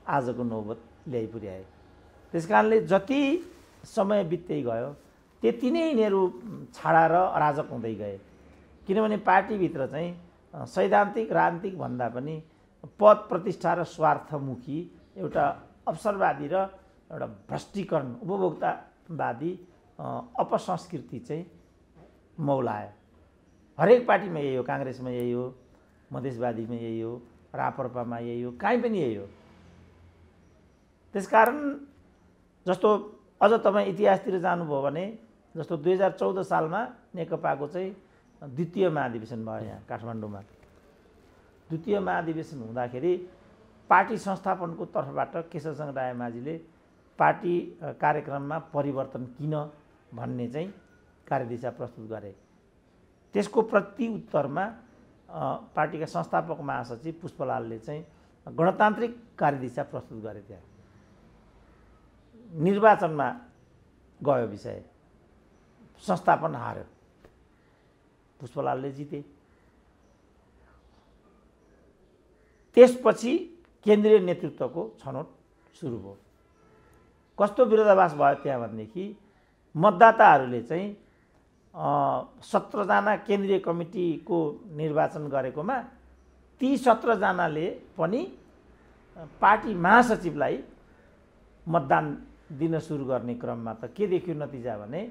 आजको नौबत ल्याइ पुर्याए। त्यसकारणले जति समय बित्दै गयो त्यति नै यिनीहरू छाडा र अराजक हुँदै गए। किनभने पार्टीभित्र चाहिँ सैद्धान्तिक राजनीतिक भन्दा पनि पद प्रतिष्ठा र स्वार्थमुखी एउटा अवसरवादी र एउटा भ्रष्टीकरण उपभोक्तावादी अपसंस्कृति चाहिँ मौलायो। हरेक पार्टीमा यही हो, काङ्ग्रेसमा यही हो, मधेसवादीमा यही हो, राप्रपामा यही हो, कहीँ पनि यही हो। त्यसकारण जस्तो अझ तपाईँ इतिहासतिर जानुभयो भने जस्तो 2014 सालमा नेकपाको चाहिँ द्वितीय महाधिवेशन भयो यहाँ काठमाडौँमा। द्वितीय महाधिवेशन हुँदाखेरि पार्टी संस्थापनको तर्फबाट केशवचन्द्र रायमाझीले पार्टी कार्यक्रममा परिवर्तन किन भन्ने चाहिँ कार्यदिशा प्रस्तुत गरे। त्यसको प्रत्युत्तरमा पार्टीका संस्थापक महासचिव पुष्पलालले चाहिँ गणतान्त्रिक कार्यदिशा प्रस्तुत गरे। त्यहाँ निर्वाचनमा गयो विषय, संस्थापन हार्यो, पुष्पलालले जिते। त्यसपछि केन्द्रीय नेतृत्वको छनौट सुरु भयो। कस्तो विरोधाभास भयो त्यहाँ भनेदेखि मतदाताहरूले चाहिँ 17 जना केन्द्रीय कमिटीको निर्वाचन गरेकोमा ती 17 जनाले पनि पार्टी महासचिवलाई मतदान दिन सुरु गर्ने क्रममा त के देखियो नतिजा भने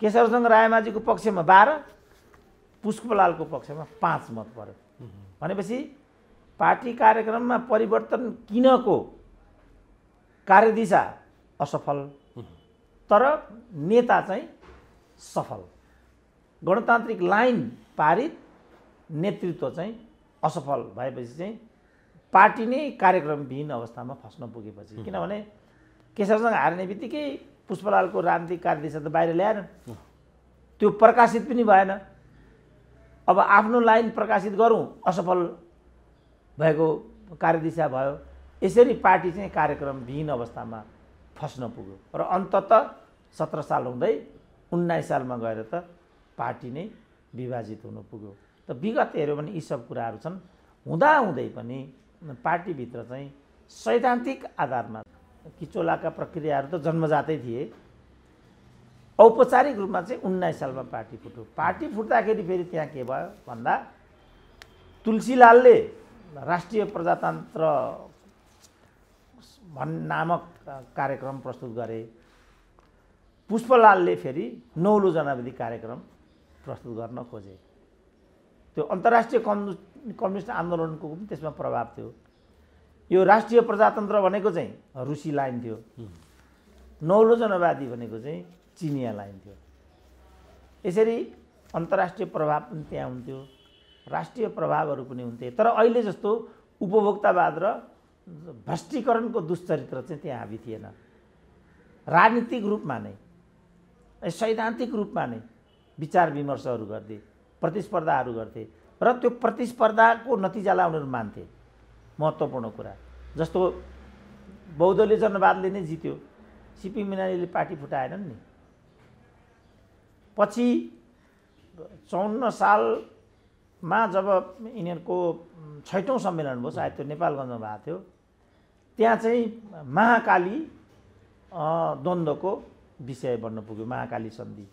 केशवचन्द्र रायमाझीको पक्षमा 12, पुष्पलालको पक्षमा 5 मत पर्यो। भनेपछि पार्टी कार्यक्रममा परिवर्तन किनको कार्यदिशा असफल, तर नेता चाहिँ सफल। गणतान्त्रिक लाइन पारित, नेतृत्व चाहिँ असफल भएपछि चाहिँ पार्टी नै कार्यक्रमविहीन अवस्थामा फस्न पुगेपछि, किनभने केशवचन्द्र हार्ने बित्तिकै पुष्पलालको राजनीतिक कार्यदिशा त बाहिर ल्याएन, त्यो प्रकाशित पनि भएन। अब आफ्नो लाइन प्रकाशित गरौँ, असफल भएको कार्यदिशा भयो। यसरी पार्टी चाहिँ कार्यक्रमविहीन अवस्थामा फस्न पुग्यो र अन्ततः 17 साल हुँदै 19 सालमा गएर त पार्टी नै विभाजित हुन पुग्यो। त विगत हेऱ्यो भने यी सब कुराहरू छन्। हुँदाहुँदै पनि पार्टीभित्र चाहिँ सैद्धान्तिक आधारमा किचोलाका प्रक्रियाहरू त जन्मजातै थिए। औपचारिक रूपमा चाहिँ 19 सालमा पार्टी फुट्यो। पार्टी फुट्दाखेरि फेरि त्यहाँ के भयो भन्दा तुलसीलालले राष्ट्रिय प्रजातन्त्र नामक कार्यक्रम प्रस्तुत गरे। पुष्पलालले फेरि 9औं जनावधि कार्यक्रम प्रस्तुत गर्न खोजे। त्यो अन्तर्राष्ट्रिय कम्युनिस्ट आन्दोलनको पनि त्यसमा प्रभाव थियो। यो राष्ट्रिय प्रजातन्त्र भनेको चाहिँ रुसी लाइन थियो, 9औं जनवादी भनेको चाहिँ चिनिया लाइन थियो। यसरी अन्तर्राष्ट्रिय प्रभाव पनि त्यहाँ हुन्थ्यो, राष्ट्रिय प्रभावहरू पनि हुन्थे। तर अहिले जस्तो उपभोक्तावाद र भ्रष्टीकरणको दुश्चरित्र चाहिँ त्यहाँ हाबी थिएन। राजनीतिक रूपमा नै, सैद्धान्तिक रूपमा नै विचार विमर्शहरू गर्थे, प्रतिस्पर्धाहरू गर्थे र त्यो प्रतिस्पर्धाको नतिजालाई उनीहरू मान्थे। महत्त्वपूर्ण कुरा जस्तो बहुदलीय जनवादले नै जित्यो, सिपी मैनालीले पार्टी फुटाएनन् नि। पछि 54 सालमा जब यिनीहरूको 6औं सम्मेलन भयो, सायद त्यो नेपालगञ्जमा भएको थियो, त्यहाँ चाहिँ महाकाली द्वन्द्वको विषय बन्न पुग्यो, महाकाली सन्धि।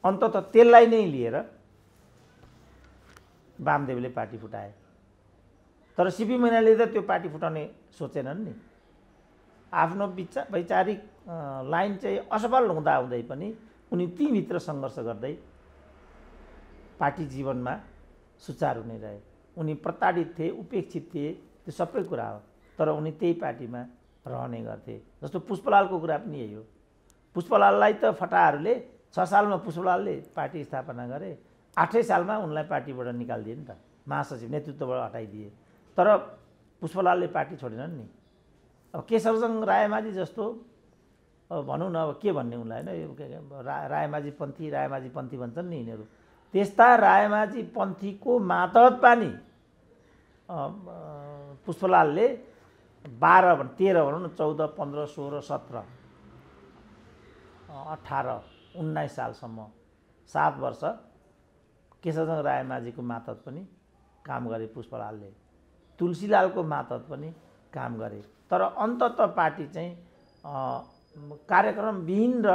अन्ततः त्यसलाई नै लिएर वामदेवले पार्टी फुटाए। तर सिपी मैनालीले त त्यो पार्टी फुटाउने सोचेनन् नि। आफ्नो वैचारिक लाइन चाहिँ असफल हुँदाहुँदै पनि उनी तीभित्र सङ्घर्ष गर्दै पार्टी जीवनमा सुचारू नै रहे। उनी प्रताडित थिए, उपेक्षित थिए, त्यो सबै कुरा हो। तर उनी त्यही पार्टीमा रहने गर्थे। जस्तो पुष्पलालको कुरा पनि यही हो। पुष्पलाललाई त फटाहरूले 6 सालमा पुष्पलालले पार्टी स्थापना गरे, 8 सालमा उनलाई पार्टीबाट निकालिदिए नि त, महासचिव नेतृत्वबाट हटाइदिए। तर पुष्पलालले पार्टी छोडेनन् नि। अब केशवजङ रायमाझी जस्तो भनौँ न, अब के भन्ने उनलाई होइन, रायमाझी पन्थी भन्छन् नि यिनीहरू। त्यस्ता रायमाझी पन्थीको मातहत पानी पुष्पलालले 12, 13 भनौँ न, 14, 15, 16, 17, 18, 19 सालसम्म 7 वर्ष केशवजङ रायमाझीको मातहत पनि काम गरे पुष्पलालले। तुलसीलालको मातहत पनि काम गरे। तर अन्ततः पार्टी चाहिँ कार्यक्रमविहीन र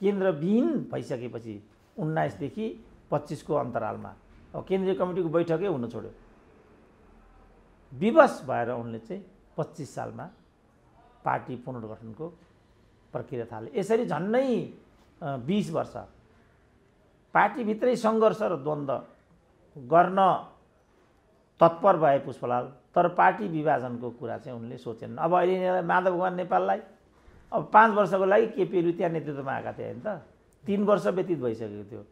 केन्द्रविहीन भइसकेपछि 19 देखि 25 को अन्तरालमा अब केन्द्रीय कमिटीको बैठकै हुन छोड्यो। विवश भएर उनले चाहिँ 25 सालमा पार्टी पुनर्गठनको प्रक्रिया थाले। यसरी झन्नै 20 वर्ष पार्टीभित्रै सङ्घर्ष र द्वन्द्व गर्न तत्पर भए पुष्पलाल। तर पार्टी विभाजनको कुरा चाहिँ उनले सोचेनन्। अब अहिले माधव भगवान नेपाललाई अब 5 वर्षको लागि केपीओली त्यहाँ नेतृत्वमा आएका थिए होइन त, 3 वर्ष व्यतीत भइसकेको थियो।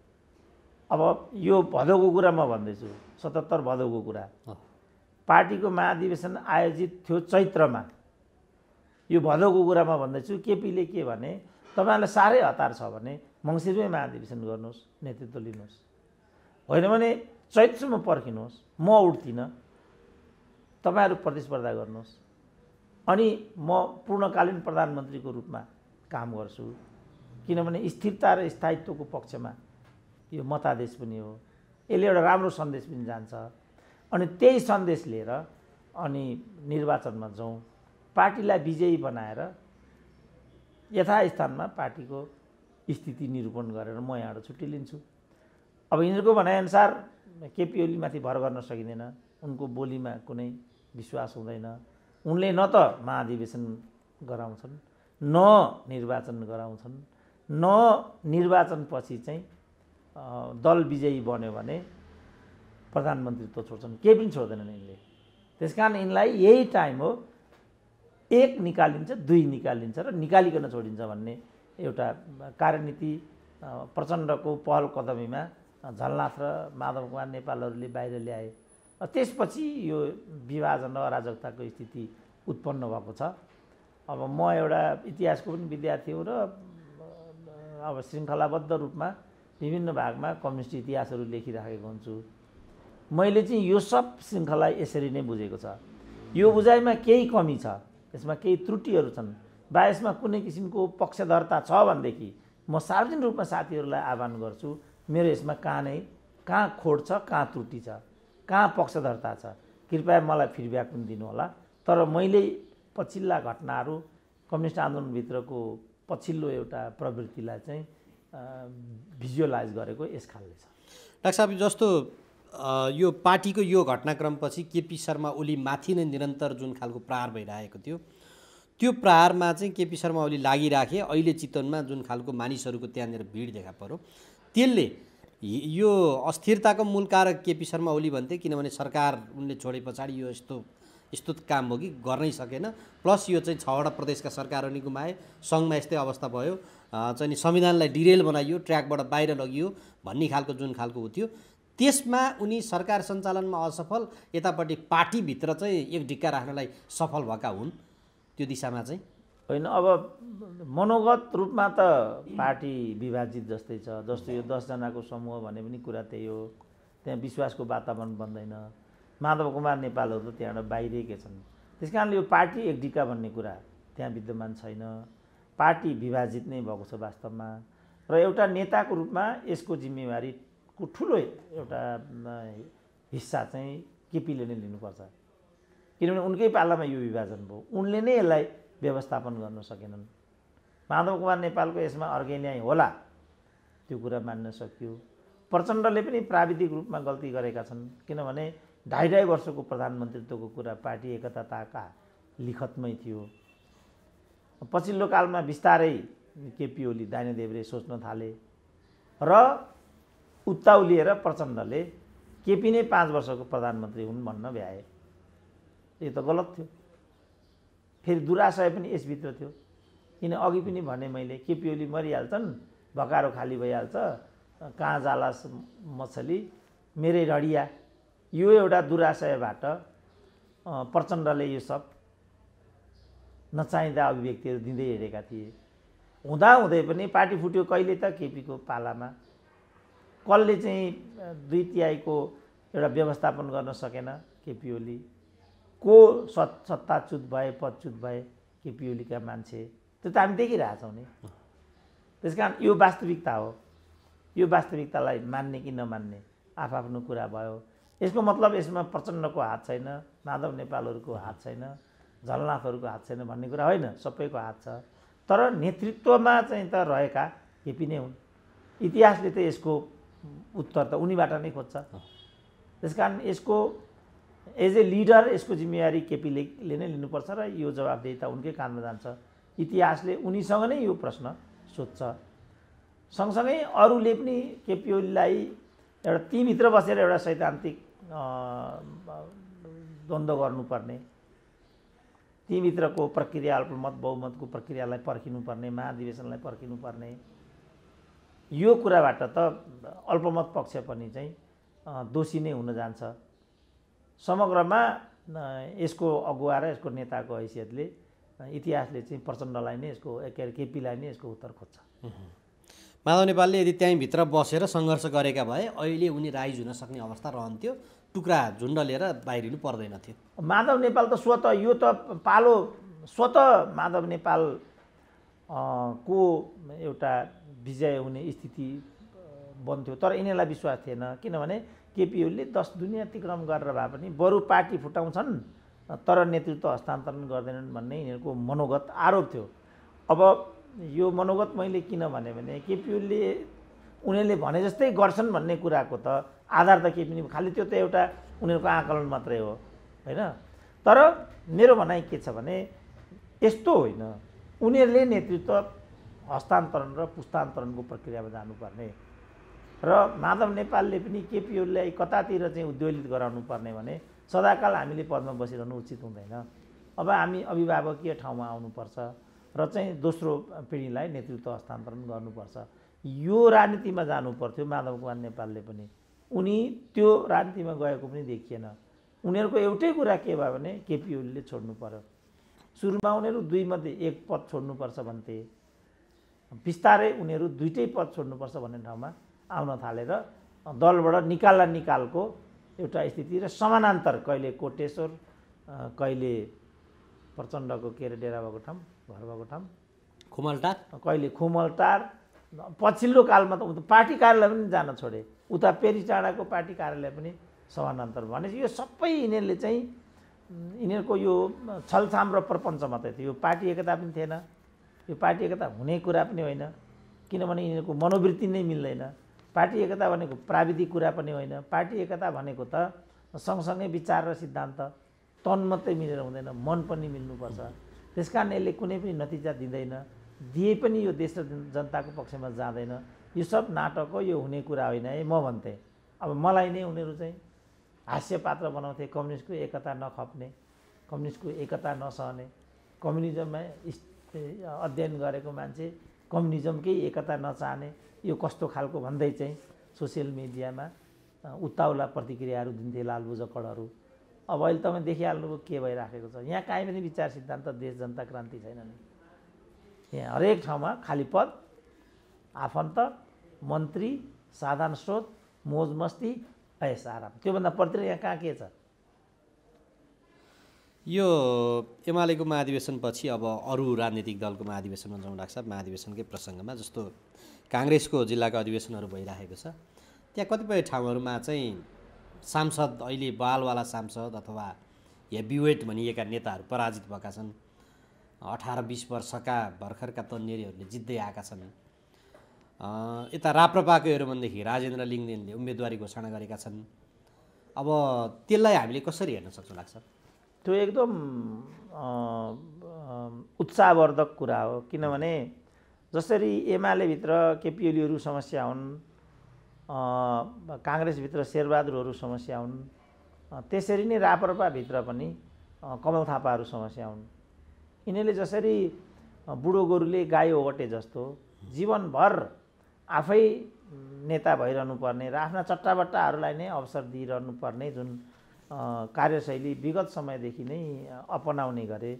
अब यो भदौको कुरा म भन्दैछु, 77 भदौको कुरा। पार्टीको महाधिवेशन आयोजित थियो चैत्रमा, यो भदौको कुरा म भन्दैछु। केपीले के भने, तपाईँहरूलाई साह्रै हतार छ भने मङ्सिरमै महाधिवेशन गर्नुहोस्, नेतृत्व लिनुहोस्, होइन भने चैत्रसम्म पर्खिनुहोस्, म उठ्दिनँ, तपाईँहरू प्रतिस्पर्धा गर्नुहोस्, अनि म पूर्णकालीन प्रधानमन्त्रीको रूपमा काम गर्छु। किनभने स्थिरता र स्थायित्वको पक्षमा यो मतादेश पनि हो, यसले एउटा राम्रो सन्देश पनि जान्छ। अनि त्यही सन्देश लिएर अनि निर्वाचनमा जाउँ, पार्टीलाई विजयी बनाएर यथास्थानमा पार्टीको स्थिति निरूपण गरेर म यहाँबाट छुट्टी लिन्छु। अब यिनीहरूको भनाइअनुसार केपीओलीमाथि भर गर्न सकिँदैन, उनको बोलीमा कुनै विश्वास हुँदैन। उनले न त महाधिवेशन गराउँछन्, न निर्वाचन गराउँछन्, न निर्वाचनपछि चाहिँ दल विजयी बन्यो भने प्रधानमन्त्रीत्व छोड्छन्, केही पनि छोड्दैनन् यिनले। त्यसकारण यिनलाई यही टाइम हो, 1 निकालिन्छ, 2 निकालिन्छ र निकालिकन छोडिन्छ भन्ने एउटा कार्यनीति प्रचण्डको पहल कदमीमा झलनाथ र माधव कुमार नेपालहरूले बाहिर ल्याए। त्यसपछि यो विभाजन र अराजकताको स्थिति उत्पन्न भएको छ। अब म एउटा इतिहासको पनि विद्यार्थी हो र अब श्रृङ्खलाबद्ध रूपमा विभिन्न भागमा कम्युनिस्ट इतिहासहरू लेखिराखेको हुन्छु। मैले चाहिँ यो सब श्रृङ्खला यसरी नै बुझेको छ। यो बुझाइमा केही कमी छ, यसमा केही त्रुटिहरू छन्, वा यसमा कुनै किसिमको पक्षधरता छ भनेदेखि म सार्वजनिक रूपमा साथीहरूलाई आह्वान गर्छु, मेरो यसमा कहाँ खोट छ, कहाँ त्रुटि छ, कहाँ पक्षधरता छ, कृपया मलाई फिडब्याक पनि दिनुहोला। तर मैले पछिल्ला घटनाहरू कम्युनिस्ट आन्दोलनभित्रको पछिल्लो एउटा प्रवृत्तिलाई चाहिँ भिजुअलाइज गरेको यस खालले छ। डाक्टर साहब, जस्तो यो पार्टीको यो घटनाक्रमपछि केपी शर्मा ओली माथि नै निरन्तर जुन खालको प्रहार भइरहेको थियो, त्यो प्रहारमा चाहिँ केपी शर्मा ओली लागिराखे। अहिले चितवनमा जुन खालको मानिसहरूको त्यहाँनिर भिड देखा पर्यो, त्यसले यो अस्थिरताको मूल कारक केपी शर्मा ओली भन्थे, किनभने सरकार उनले छोडे पछाडि यो यस्तो काम हो कि गर्नै सकेन। प्लस यो चाहिँ 6वटा प्रदेशका सरकारहरू नि गुमाए, सङ्घमा यस्तै अवस्था भयो, चाहिँ नि संविधानलाई डिरेल बनाइयो, ट्र्याकबाट बाहिर लगियो भन्ने खालको जुन खालको हो थियो, त्यसमा उनी सरकार सञ्चालनमा असफल, यतापट्टि पार्टीभित्र चाहिँ एक ढिक्का राख्नलाई सफल भएका हुन्। त्यो दिशामा चाहिँ होइन, अब मनोगत रूपमा त पार्टी विभाजित जस्तै छ। जस्तो यो 10 जनाको समूह भने पनि कुरा त्यही हो, त्यहाँ विश्वासको वातावरण बन्दैन। माधव कुमार नेपालहरू त त्यहाँबाट बाहिरिएकै छन्। त्यस कारणले यो पार्टी एक ढिक्का भन्ने कुरा त्यहाँ विद्यमान छैन। पार्टी विभाजित नै भएको छ वास्तवमा। र एउटा नेताको रूपमा यसको जिम्मेवारीको ठुलो एउटा हिस्सा चाहिँ केपीले नै लिनुपर्छ, किनभने उनकै पालामा यो विभाजन भयो, उनले नै यसलाई व्यवस्थापन गर्न सकेनन्। माधव कुमार नेपालको यसमा अर्कै न्याय होला, त्यो कुरा मान्न सकियो। प्रचण्डले पनि प्राविधिक रूपमा गल्ती गरेका छन्, किनभने 2.5 वर्षको प्रधानमन्त्रीत्वको कुरा पार्टी एकताका लिखतमै थियो। पछिल्लो कालमा बिस्तारै केपी ओली दाइने देब्रे सोच्न थाले र उत्ताउलिएर प्रचण्डले केपी नै 5 वर्षको प्रधानमन्त्री हुन् भन्न भ्याए। यो त गलत थियो। फेरि दुराशय पनि यसभित्र थियो, किन अघि पनि भने मैले, केपी ओली मरिहाल्छन्, भकारो खाली भइहाल्छ, कहाँ जाला मछली मेरै रडिया, यो एउटा दुराशयबाट प्रचण्डले यो सब नचाहिँदा अभिव्यक्तिहरू दिँदै हिँडेका थिए। हुँदाहुँदै पनि पार्टी फुट्यो कहिले त केपीको पालामा। कसले चाहिँ 2/3 एउटा व्यवस्थापन गर्न सकेन, केपी ओली। को सत्ताच्युत भए, पदच्युत भए, केपी ओलीका मान्छे। त्यो त हामी देखिरहेछौँ नि। त्यस कारण यो वास्तविकता हो। यो वास्तविकतालाई मान्ने कि नमान्ने आफ्नो कुरा भयो। यसको मतलब यसमा प्रचण्डको हात छैन, माधव नेपालहरूको हात छैन, झलनाथहरूको हात छैन भन्ने कुरा होइन, सबैको हात छ। तर नेतृत्वमा चाहिँ त रहेका केपी नै हुन्। इतिहासले त यसको उत्तर त उनीबाट नै खोज्छ। त्यसकारण यसको एज ए लिडर यसको जिम्मेवारी केपीले नै लिनुपर्छ र यो जवाबदेहिता उनकै काँधमा जान्छ। इतिहासले उनीसँग नै यो प्रश्न सोध्छ। सँगसँगै अरूले पनि केपी ओलीलाई एउटा तीभित्र बसेर एउटा सैद्धान्तिक द्वन्द्व गर्नुपर्ने, तीभित्रको प्रक्रिया, अल्पमत बहुमतको प्रक्रियालाई पर्खिनुपर्ने, महाधिवेशनलाई पर्खिनुपर्ने, यो कुराबाट त अल्पमत पक्ष पनि चाहिँ दोषी नै हुन जान्छ। समग्रमा यसको अगुवा र यसको नेताको हैसियतले इतिहासले चाहिँ प्रचण्डलाई नै यसको केपीलाई नै यसको उत्तर खोज्छ। माधव नेपालले यदि त्यहीँभित्र बसेर सङ्घर्ष गरेका भए अहिले उनी राइज हुन सक्ने अवस्था रहन्थ्यो, टुक्रा झुन्डलेर बाहिरिनु पर्दैन थियो। माधव नेपाल त स्वतः यो त पालो स्वतः माधव नेपाल को एउटा विजय हुने स्थिति बन्थ्यो। तर यिनीहरूलाई विश्वास थिएन, किनभने केपी ओलीले 10 दुनियाँ अतिक्रम गरेर भए पनि बरु पार्टी फुटाउँछन् तर नेतृत्व हस्तान्तरण गर्दैनन् भन्ने यिनीहरूको मनोगत आरोप थियो। अब यो मनोगत मैले किन भने केपी ओलीले उनीहरूले भने जस्तै गर्छन् भन्ने कुराको त आधार त केही पनि, खालि त्यो त एउटा उनीहरूको आकलन मात्रै हो होइन। तर मेरो भनाइ के छ भने यस्तो होइन, उनीहरूले नेतृत्व हस्तान्तरण र पुस्तान्तरणको प्रक्रियामा जानुपर्ने र माधव नेपालले पनि केपी ओलीलाई कतातिर चाहिँ उद्वेलित गराउनु पर्ने भने सदाकाल हामीले पदमा बसिरहनु उचित हुँदैन। अब हामी अभिभावकीय ठाउँमा आउनुपर्छ र चाहिँ दोस्रो पिँढीलाई नेतृत्व हस्तान्तरण गर्नुपर्छ। यो राजनीतिमा जानु पर्थ्यो माधव कुमार नेपालले पनि। उनी त्यो राजनीतिमा गएको पनि देखिएन। उनीहरूको एउटै कुरा के भयो भने केपी ओलीले छोड्नु पर्यो। सुरुमा उनीहरू 2 मध्ये 1 पद छोड्नुपर्छ भन्थे बिस्तारै उनीहरू दुईटै पद छोड्नुपर्छ भन्ने ठाउँमा आउन थालेर दलबाट निकालको एउटा स्थिति र समानान्तर कहिले कोटेश्वर कहिले प्रचण्डको के अरे डेरा भएको ठाउँ घर भएको ठाउँ खुमलटार कहिले खुमलटार पछिल्लो कालमा त पार्टी कार्यालय पनि जान छोडे उता पेरी टाढाको पार्टी कार्यालय पनि समानान्तर भनेपछि यो सबै यिनीहरूले चाहिँ यिनीहरूको यो छलछाम र प्रपञ्च मात्रै थियो यो पार्टी एकता पनि थिएन यो पार्टी एकता हुने कुरा पनि होइन किनभने यिनीहरूको मनोवृत्ति नै मिल्दैन पार्टी एकता भनेको प्राविधिक कुरा पनि होइन पार्टी एकता भनेको त सँगसँगै विचार र सिद्धान्त तन मात्रै मिलेर हुँदैन मन पनि मिल्नुपर्छ त्यसकारण यसले कुनै पनि नतिजा दिँदैन दिए पनि यो देश र जनताको पक्षमा जाँदैन यो सब नाटक हो यो हुने कुरा होइन है म भन्थेँ अब मलाई नै उनीहरू चाहिँ हास्य पात्र बनाउँथे कम्युनिस्टको एकता नखप्ने कम्युनिस्टको एकता नसहने कम्युनिजममा अध्ययन गरेको मान्छे कम्युनिजमकै एकता नचाहने यो कस्तो खालको भन्दै चाहिँ सोसियल मिडियामा उत्ताउला प्रतिक्रियाहरू दिन्थे लालबुजकडहरू अब अहिले तपाईँ देखिहाल्नुभयो के भइराखेको छ यहाँ काहीँ पनि विचार सिद्धान्त देश जनता क्रान्ति छैन नि यहाँ हरेक ठाउँमा खाली पद आफन्त मन्त्री साधारण स्रोत मोज मस्ती ऐस आराम त्योभन्दा प्रति यहाँ कहाँ के छ यो एमालेको महाधिवेशनपछि अब अरू राजनीतिक दलको महाधिवेशनमा जाउँ डाक्टर साहब महाधिवेशनकै प्रसङ्गमा जस्तो काङ्ग्रेसको जिल्लाको अधिवेशनहरू भइराखेको छ त्यहाँ कतिपय ठाउँहरूमा चाहिँ सांसद अहिले बालवाला सांसद अथवा हेभीवेट भनिएका नेताहरू पराजित भएका छन् 18-20 वर्षका भर्खरका तन्नेरीहरूले जित्दै आएका छन् यता राप्रपाको हेऱ्यौँ भनेदेखि राजेन्द्र लिङ्गदेनले उम्मेदवारी घोषणा गरेका छन् अब त्यसलाई हामीले कसरी हेर्न सक्छौँ लाग्छ त्यो एकदम उत्साहवर्धक कुरा हो किनभने जसरी एमालेभित्र केपी ओलीहरू समस्या हुन् काङ्ग्रेसभित्र शेरबहादुरहरू समस्या हुन् त्यसरी नै राप्रपाभित्र पनि कमल थापाहरू समस्या हुन् यिनीहरूले जसरी बुढो गोरुले गाई ओगटे जस्तो जीवनभर आफै नेता भइरहनु पर्ने र आफ्ना चट्टाबट्टाहरूलाई नै अवसर दिइरहनु पर्ने जुन कार्यशैली विगत समयदेखि नै अपनाउने गरे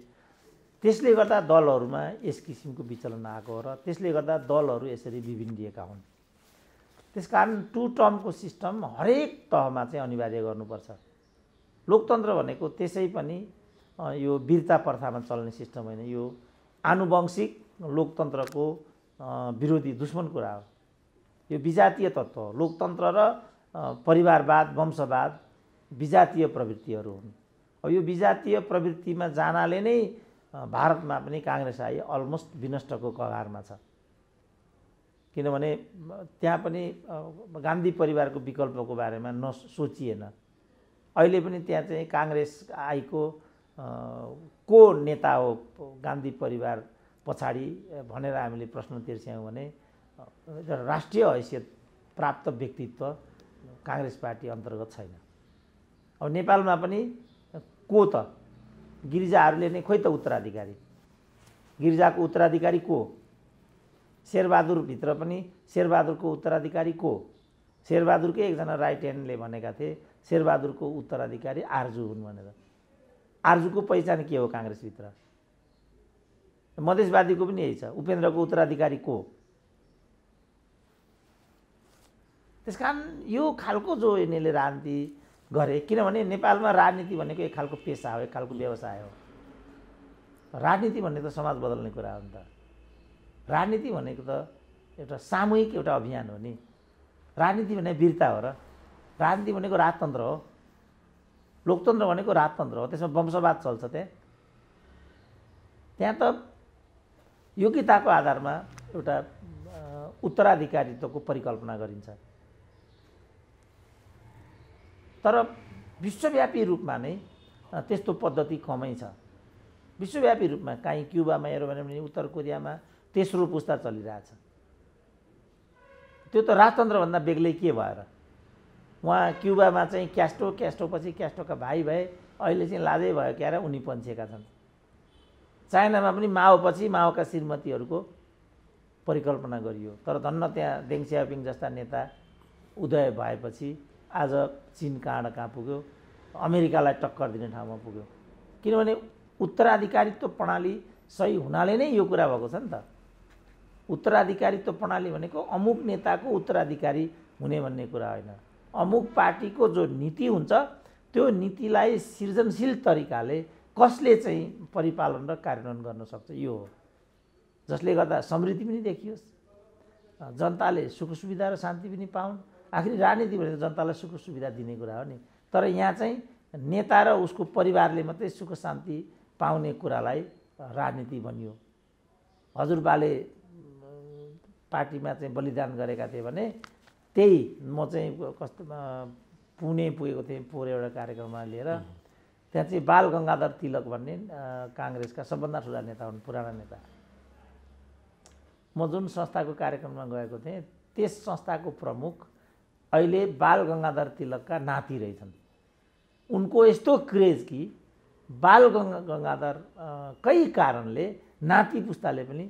त्यसले गर्दा दलहरूमा यस किसिमको विचलन आएको हो र त्यसले गर्दा दलहरू यसरी विभिन्दिएका हुन् त्यसकारण टु टर्मको सिस्टम हरेक तहमा चाहिँ अनिवार्य गर्नुपर्छ लोकतन्त्र भनेको त्यसै पनि यो वीरता प्रथामा चल्ने सिस्टम होइन यो आनुवंशिक लोकतन्त्रको विरोधी दुश्मन कुरा हो यो विजातीय तत्त्व हो लोकतन्त्र र परिवारवाद वंशवाद विजातीय प्रवृत्तिहरू हुन् अब यो विजातीय प्रवृत्तिमा जानाले नै भारतमा पनि काङ्ग्रेस आई अलमोस्ट विनष्टको कगारमा छ किनभने त्यहाँ पनि गान्धी परिवारको विकल्पको बारेमा नसोचिएन अहिले पनि त्यहाँ चाहिँ काङ्ग्रेस आईको को नेता हो गान्धी परिवार पछाडि भनेर हामीले प्रश्न तिर्स्यौँ भने राष्ट्रिय हैसियत प्राप्त व्यक्तित्व काङ्ग्रेस पार्टी अन्तर्गत छैन अब नेपालमा पनि को त गिरिजाहरूले नै खोइ त उत्तराधिकारी गिरिजाको उत्तराधिकारी को शेरबहादुरभित्र पनि शेरबहादुरको उत्तराधिकारी को शेरबहादुरकै एकजना राइट ह्यान्डले भनेका थिए शेरबहादुरको उत्तराधिकारी आर्जु हुन् भनेर आर्जुको पहिचान के हो काङ्ग्रेसभित्र मधेसवादीको पनि यही छ उपेन्द्रको उत्तराधिकारी को त्यसकारण यो खालको जो यिनीहरूले राजनीति गरे किनभने नेपालमा राजनीति भनेको एक खालको पेसा हो एक खालको व्यवसाय हो राजनीति भन्ने त समाज बदल्ने कुरा हो नि त राजनीति भनेको त एउटा सामूहिक एउटा अभियान हो नि राजनीति भने वीरता हो र राजनीति भनेको राजतन्त्र हो लोकतन्त्र भनेको राजतन्त्र हो त्यसमा वंशवाद चल्छ त्यहाँ त योग्यताको आधारमा एउटा उत्तराधिकारित्वको परिकल्पना गरिन्छ तर विश्वव्यापी रूपमा नै त्यस्तो पद्धति कमै छ विश्वव्यापी रूपमा काहीँ क्युबामा हेऱ्यो भने उत्तर कोरियामा तेस्रो पुस्ता चलिरहेछ त्यो त राजतन्त्रभन्दा बेग्लै के भएर उहाँ क्युबामा चाहिँ क्यास्ट्रोपछि क्यास्ट्रोका भाइ भए अहिले चाहिँ लाजै भयो क्यारे उनी पन्छेका छन् चाइनामा पनि माओपछि माओका श्रीमतीहरूको परिकल्पना गरियो तर धन्न त्यहाँ देङ सियाओपिङ जस्ता नेता उदय भएपछि आज चीन कहाँ पुग्यो अमेरिकालाई टक्कर दिने ठाउँमा पुग्यो किनभने उत्तराधिकारित्व प्रणाली सही हुनाले नै यो कुरा भएको छ नि त उत्तराधिकारीत्व प्रणाली भनेको अमुक नेताको उत्तराधिकारी हुने भन्ने कुरा होइन। अमुक पार्टीको जो नीति हुन्छ त्यो नीतिलाई सृजनशील तरिकाले कसले चाहिँ परिपालन र कार्यान्वयन गर्न सक्छ, यो हो। जसले गर्दा समृद्धि पनि देखियोस्, जनताले सुख सुविधा र शान्ति पनि पाउन्। आखिर राजनीति भनेको जनतालाई सुख सुविधा दिने कुरा हो नि। तर यहाँ चाहिँ नेता र उसको परिवारले मात्रै सुख शान्ति पाउने कुरालाई राजनीति बनियो। हजुरबाले पार्टीमा चाहिँ बलिदान गरेका थिए भने त्यही म चाहिँ कस्तो पुणे पुगेको थिएँ पोहोर एउटा कार्यक्रममा लिएर। त्यहाँ चाहिँ बाल गङ्गाधर तिलक भन्ने काङ्ग्रेसका सबभन्दा ठुला नेता हुन्, पुराना नेता। म जुन संस्थाको कार्यक्रममा गएको थिएँ त्यस संस्थाको प्रमुख अहिले बाल गङ्गाधर तिलकका नाति रहेछन्। उनको यस्तो क्रेज कि बाल गङ्गाधर कै कारणले नाति पुस्ताले पनि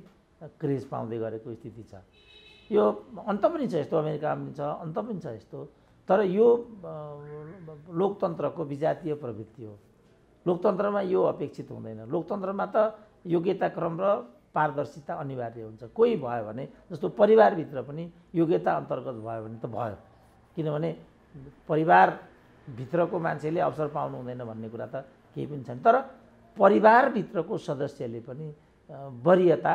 क्रेज पाउँदै गरेको स्थिति छ। यो अन्त पनि छ, यस्तो अमेरिकामा पनि छ, अन्त पनि छ यस्तो। तर यो लोकतन्त्रको विजातीय प्रवृत्ति हो। लोकतन्त्रमा यो अपेक्षित हुँदैन। लोकतन्त्रमा त योग्यता क्रम र पारदर्शिता अनिवार्य हुन्छ। कोही भयो भने, जस्तो परिवारभित्र पनि योग्यता अन्तर्गत भयो भने त भयो, किनभने परिवारभित्रको मान्छेले अवसर पाउनु हुँदैन भन्ने कुरा त केही पनि छैन। तर परिवारभित्रको सदस्यले पनि वरियता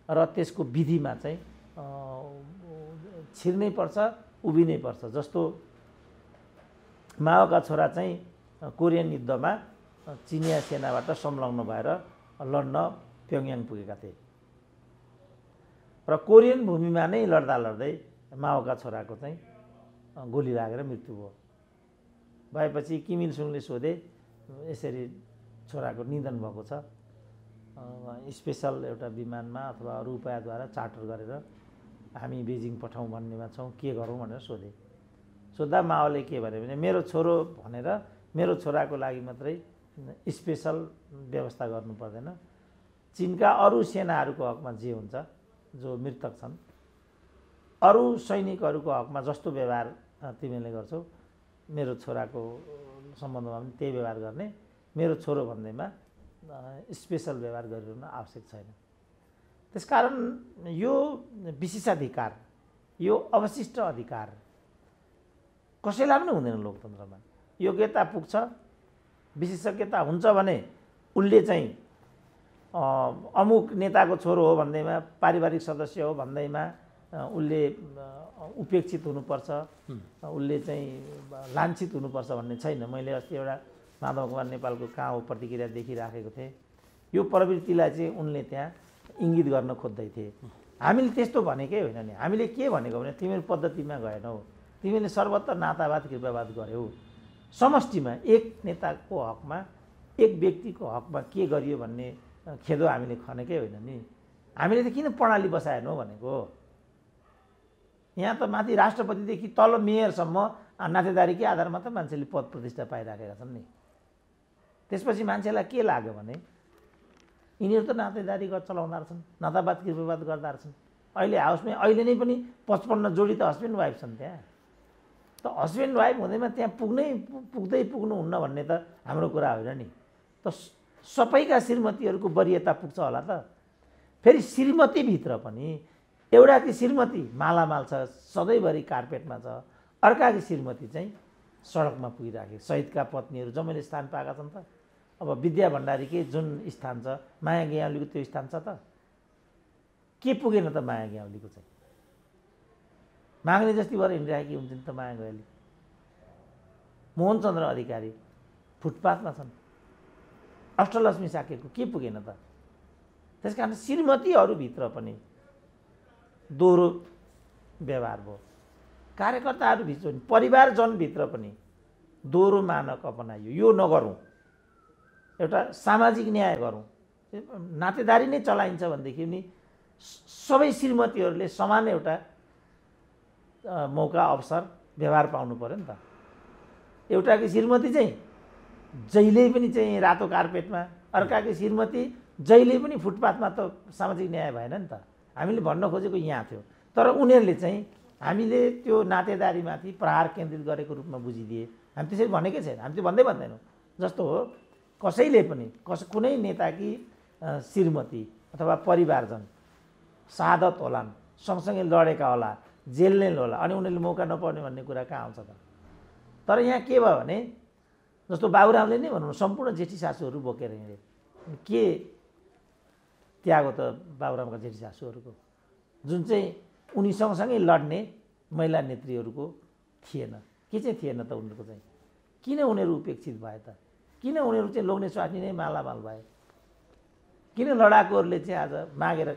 र त्यसको विधिमा चाहिँ छिर्नै पर्छ, उभिनै पर्छ। जस्तो माओका छोरा चाहिँ कोरियन युद्धमा चिनिया सेनाबाट संलग्न भएर लड्न प्योङयाङ पुगेका थिए र कोरियन भूमिमा नै लड्दा लड्दै माओका छोराको चाहिँ गोली लागेर मृत्यु भयो। भएपछि किम इल सुङले सोधे यसरी छोराको निधन भएको छ, स्पेसल एउटा विमानमा अथवा अरू उपायद्वारा चार्टर गरेर हामी बेजिङ पठाउँ भन्नेमा छौँ, के गरौँ भनेर सोधे। सोद्धा माओले के भने मेरो छोरो भनेर मेरो छोराको लागि मात्रै स्पेसल व्यवस्था गर्नु पर्दैन, चीनका अरू सेनाहरूको हकमा जे हुन्छ, जो मृतक छन्, अरू सैनिकहरूको हकमा जस्तो व्यवहार तिमीले गर्छौ मेरो छोराको सम्बन्धमा पनि त्यही व्यवहार गर्ने, मेरो छोरो भन्दैमा स्पेसल व्यवहार गरिरहनु आवश्यक छैन। त्यसकारण यो विशेषाधिकार, यो अवशिष्ट अधिकार कसैलाई पनि हुँदैन लोकतन्त्रमा। योग्यता पुग्छ, विशेषज्ञता हुन्छ भने उसले चाहिँ अमुक नेताको छोरो हो भन्दैमा, पारिवारिक सदस्य हो भन्दैमा उसले उपेक्षित हुनुपर्छ, उसले चाहिँ लाञ्छित हुनुपर्छ भन्ने छैन। मैले अस्ति एउटा माधव कुमार नेपालको कहाँ हो प्रतिक्रिया देखिराखेको थिएँ। यो प्रवृत्तिलाई चाहिँ उनले त्यहाँ इङ्गित गर्न खोज्दै थिए। हामीले त्यस्तो भनेकै होइन नि। हामीले के भनेको भने तिमीहरू पद्धतिमा गएनौ, तिमीले सर्वत्र नातावाद कृपावाद गर्यौ। समष्टिमा एक नेताको हकमा, एक व्यक्तिको हकमा के गरियो भन्ने खेदो हामीले खनेकै होइन नि। हामीले त किन प्रणाली बसाएनौ भनेको। यहाँ त माथि राष्ट्रपतिदेखि तल मेयरसम्म नातेदारीकै आधारमा त मान्छेले पद प्रतिष्ठा पाइराखेका छन् नि। त्यसपछि मान्छेलाई के लाग्यो भने यिनीहरू त नातेदारी चलाउँदा रहेछन्, नातावाद कृपावाद गर्दा रहेछन्। अहिले हाउसमै अहिले नै पनि 55 जोडी त हस्बेन्ड वाइफ छन् त्यहाँ। त हस्बेन्ड वाइफ हुँदैमा त्यहाँ पुग्नुहुन्न भन्ने त हाम्रो कुरा होइन नि। त सबैका श्रीमतीहरूको वरियता पुग्छ होला त। फेरि श्रीमतीभित्र पनि एउटाकी श्रीमती मालामाल छ, सधैँभरि कार्पेटमा छ, अर्काकी श्रीमती चाहिँ सडकमा पुगिराखे। शहीदका पत्नीहरू जम्मैले स्थान पाएका छन् त। अब विद्या भण्डारीकै जुन स्थान छ, माया ज्ञाउलीको त्यो स्थान छ त। के पुगेन त माया ज्ञाउलीको चाहिँ? माग्ने जस्ती भएर हिँडिरहेकी हुन्छन् त माया ज्ञाउली। मोहनचन्द्र अधिकारी फुटपाथमा छन्। अष्टलक्ष्मी साकेको के पुगेन त? त्यसकारण श्रीमतीहरूभित्र पनि दोहोरो व्यवहार भयो। कार्यकर्ताहरूभित्र पनि, परिवारजनभित्र पनि दोहोरो मानक अपनाइयो। यो नगरौँ, एउटा सामाजिक न्याय गरौँ। नातेदारी नै चलाइन्छ भनेदेखि नि सबै श्रीमतीहरूले समान एउटा मौका, अवसर, व्यवहार पाउनु पर्यो नि त। एउटाकी श्रीमती चाहिँ जहिले पनि चाहिँ रातो कार्पेटमा, अर्काकी श्रीमती जहिले पनि फुटपाथमा, त सामाजिक न्याय भएन नि त। हामीले भन्न खोजेको यहाँ थियो। तर उनीहरूले चाहिँ हामीले त्यो नातेदारीमाथि प्रहार केन्द्रित गरेको रूपमा बुझिदिए। हामी त्यसरी भनेकै छैन, हामी त्यो भन्दैनौँ। जस्तो हो कसैले पनि कुनै नेताकी श्रीमती अथवा परिवारजन शहादत होलान्, सँगसँगै लडेका होला, जेल्ने होला, अनि उनीहरूले मौका नपाउने भन्ने कुरा कहाँ आउँछ त? तर यहाँ के भयो भने जस्तो बाबुरामले नै भनौँ सम्पूर्ण जेठी सासूहरू बोकेर हिँडे, के त्याग हो त बाबुरामका जेठी सासूहरूको, जुन चाहिँ उनी सँगसँगै लड्ने महिला नेत्रीहरूको थिएन? के चाहिँ थिएन त उनीहरूको चाहिँ? किन उनीहरू उपेक्षित भए त? किन उनीहरू चाहिँ लोग्ने स्वास्नी नै मालामाल भए? किन लडाकुहरूले चाहिँ आज मागेर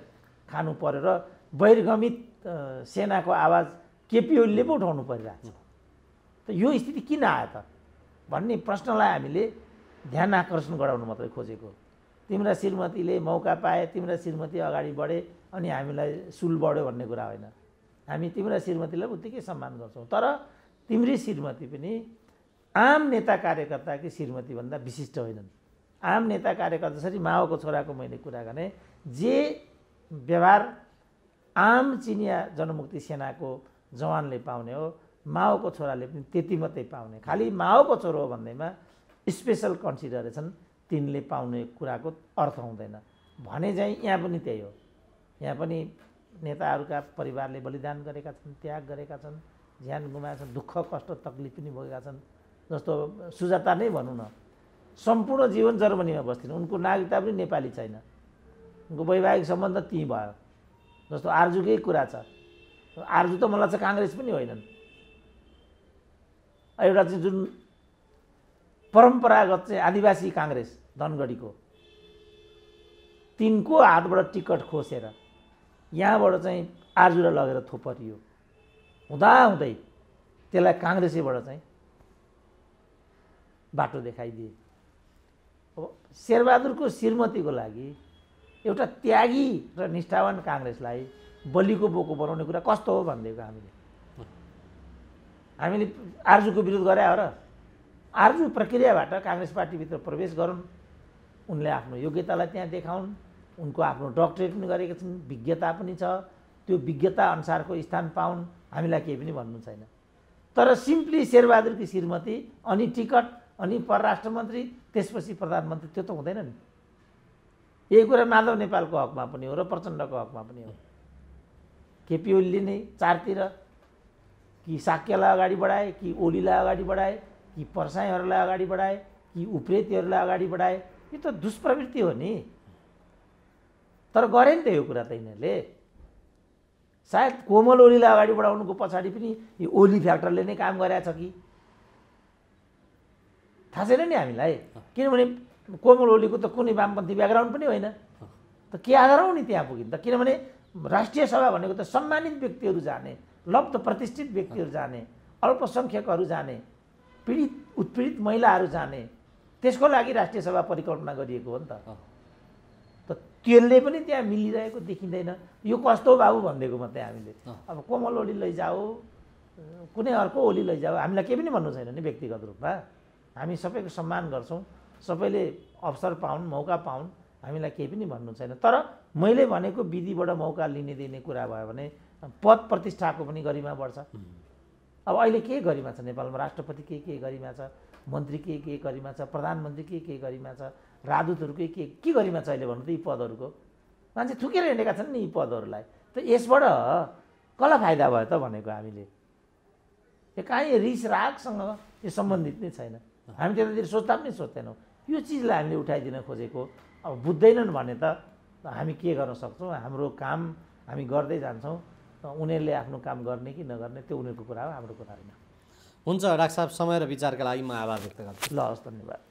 खानु पर्यो र बहिर्गमित सेनाको आवाज केपी ओलीले पो उठाउनु परिरहेछ? त यो स्थिति किन आयो त भन्ने प्रश्नलाई हामीले ध्यान आकर्षण गराउनु मात्रै खोजेको। तिम्रा श्रीमतीले मौका पाए, तिम्रा श्रीमती अगाडि बढे अनि हामीलाई सुल बढ्यो भन्ने कुरा होइन। हामी तिम्रा श्रीमतीलाई उत्तिकै सम्मान गर्छौँ, तर तिम्री श्रीमती पनि आम नेता कार्यकर्ताकी श्रीमतीभन्दा विशिष्ट होइनन्। आम नेता कार्यकर्ता जसरी माओको छोराको मैले कुरा गरेँ, जे व्यवहार आम चिनिया जनमुक्ति सेनाको जवानले पाउने हो, माओको छोराले पनि त्यति मात्रै पाउने। खालि माओको छोरो हो भन्दैमा स्पेसल कन्सिडरेसन तिनले पाउने कुराको अर्थ हुँदैन भने चाहिँ यहाँ पनि त्यही हो। यहाँ पनि नेताहरूका परिवारले बलिदान गरेका छन्, त्याग गरेका छन्, ज्यान गुमाएका छन्, दुःख कष्ट तकलिफ पनि भोगेका छन्। जस्तो सुजाता नै भनौँ न, सम्पूर्ण जीवन जर्मनीमा बस्थिन्, उनको नागरिकता पनि नेपाली छैन, उनको वैवाहिक सम्बन्ध त्यहीँ भयो। जस्तो आर्जुकै कुरा छ, आर्जु त मलाई चाहिँ काङ्ग्रेस पनि होइनन्, एउटा चाहिँ जुन परम्परागत चाहिँ आदिवासी काङ्ग्रेस धनगढीको तिनको हातबाट टिकट खोसेर यहाँबाट चाहिँ आर्जुलाई लगेर थोपरियो, हुँदाहुँदै त्यसलाई काङ्ग्रेसैबाट चाहिँ बाटो देखाइदिए। अब शेरबहादुरको श्रीमतीको लागि एउटा त्यागी र निष्ठावान काङ्ग्रेसलाई बलिको बोको बनाउने कुरा कस्तो हो भनिदिएको हामीले आर्जुको विरोध गरे हो र? आर्जु प्रक्रियाबाट काङ्ग्रेस पार्टीभित्र प्रवेश गरून्, उनले आफ्नो योग्यतालाई त्यहाँ देखाउन्, उनको आफ्नो डक्टरेट पनि गरेका छन्, विज्ञता पनि छ, त्यो विज्ञता अनुसारको स्थान पाउन्, हामीलाई केही पनि भन्नु छैन। तर सिम्पली शेरबहादुरकी श्रीमती अनि टिकट अनि परराष्ट्र मन्त्री त्यसपछि प्रधानमन्त्री, त्यो त हुँदैन नि। यही कुरा माधव नेपालको हकमा पनि हो र प्रचण्डको हकमा पनि हो। केपी ओलीले नै चारतिर कि साक्यलाई अगाडि बढाए, कि ओलीलाई अगाडि बढाए, कि पर्साईहरूलाई अगाडि बढाए, कि उप्रेतीहरूलाई अगाडि बढाए। यो त दुष्प्रवृत्ति हो नि। तर गरे नि त यो कुरा त यिनीहरूले। सायद कोमल ओलीलाई अगाडि बढाउनुको पछाडि पनि यो ओली फ्याक्टरले नै काम गरेछ कि थाहा छैन नि हामीलाई। किनभने कोमल ओलीको त कुनै वामपन्थी ब्याकग्राउन्ड पनि होइन, त के आधार हो नि त्यहाँ पुगिन् त? किनभने राष्ट्रिय सभा भनेको त सम्मानित व्यक्तिहरू जाने, लब्ध प्रतिष्ठित व्यक्तिहरू जाने, अल्पसङ्ख्यकहरू जाने, पीडित उत्पीडित महिलाहरू जाने, त्यसको लागि राष्ट्रिय सभा परिकल्पना गरिएको हो नि त। त्यसले पनि त्यहाँ मिलिरहेको देखिँदैन। यो कस्तो बाबु भनिदिएको मात्रै हामीले। अब कोमल ओली लैजाऊ, कुनै अर्को ओली लैजाऊ, हामीलाई केही पनि भन्नु छैन नि व्यक्तिगत रूपमा। हामी सबैको सम्मान गर्छौँ, सबैले अवसर पाउन्, मौका पाउन्, हामीलाई केही पनि भन्नु छैन। तर मैले भनेको विधिबाट मौका लिने दिने कुरा भयो भने पद प्रतिष्ठाको पनि गरिमा बढ्छ। अब अहिले के गरिमा छ नेपालमा? राष्ट्रपति के गरिमा छ, मन्त्री के गरिमा छ, प्रधानमन्त्री के गरिमा छ, राजदूतहरूको के गरिमा छ अहिले भन्नु त? यी पदहरूको मान्छे थुकेर हिँडेका छन् नि यी पदहरूलाई। त यसबाट कसलाई फाइदा भयो त भनेको हामीले? यो कहीँ रिस रागसँग यो सम्बन्धित नै छैन। हामी त्यतातिर सोच्दा पनि सोच्दैनौँ। यो चिजलाई हामीले उठाइदिन खोजेको। अब बुझ्दैनन् भने त हामी के गर्न सक्छौँ? हाम्रो काम हामी गर्दै जान्छौँ। उनीहरूले आफ्नो काम गर्ने कि नगर्ने त्यो उनीहरूको कुरा हो, हाम्रो कुरा होइन। हुन्छ डाक्टर साहब, समय र विचारका लागि म आभार व्यक्त गर्छु। ल हस्, धन्यवाद।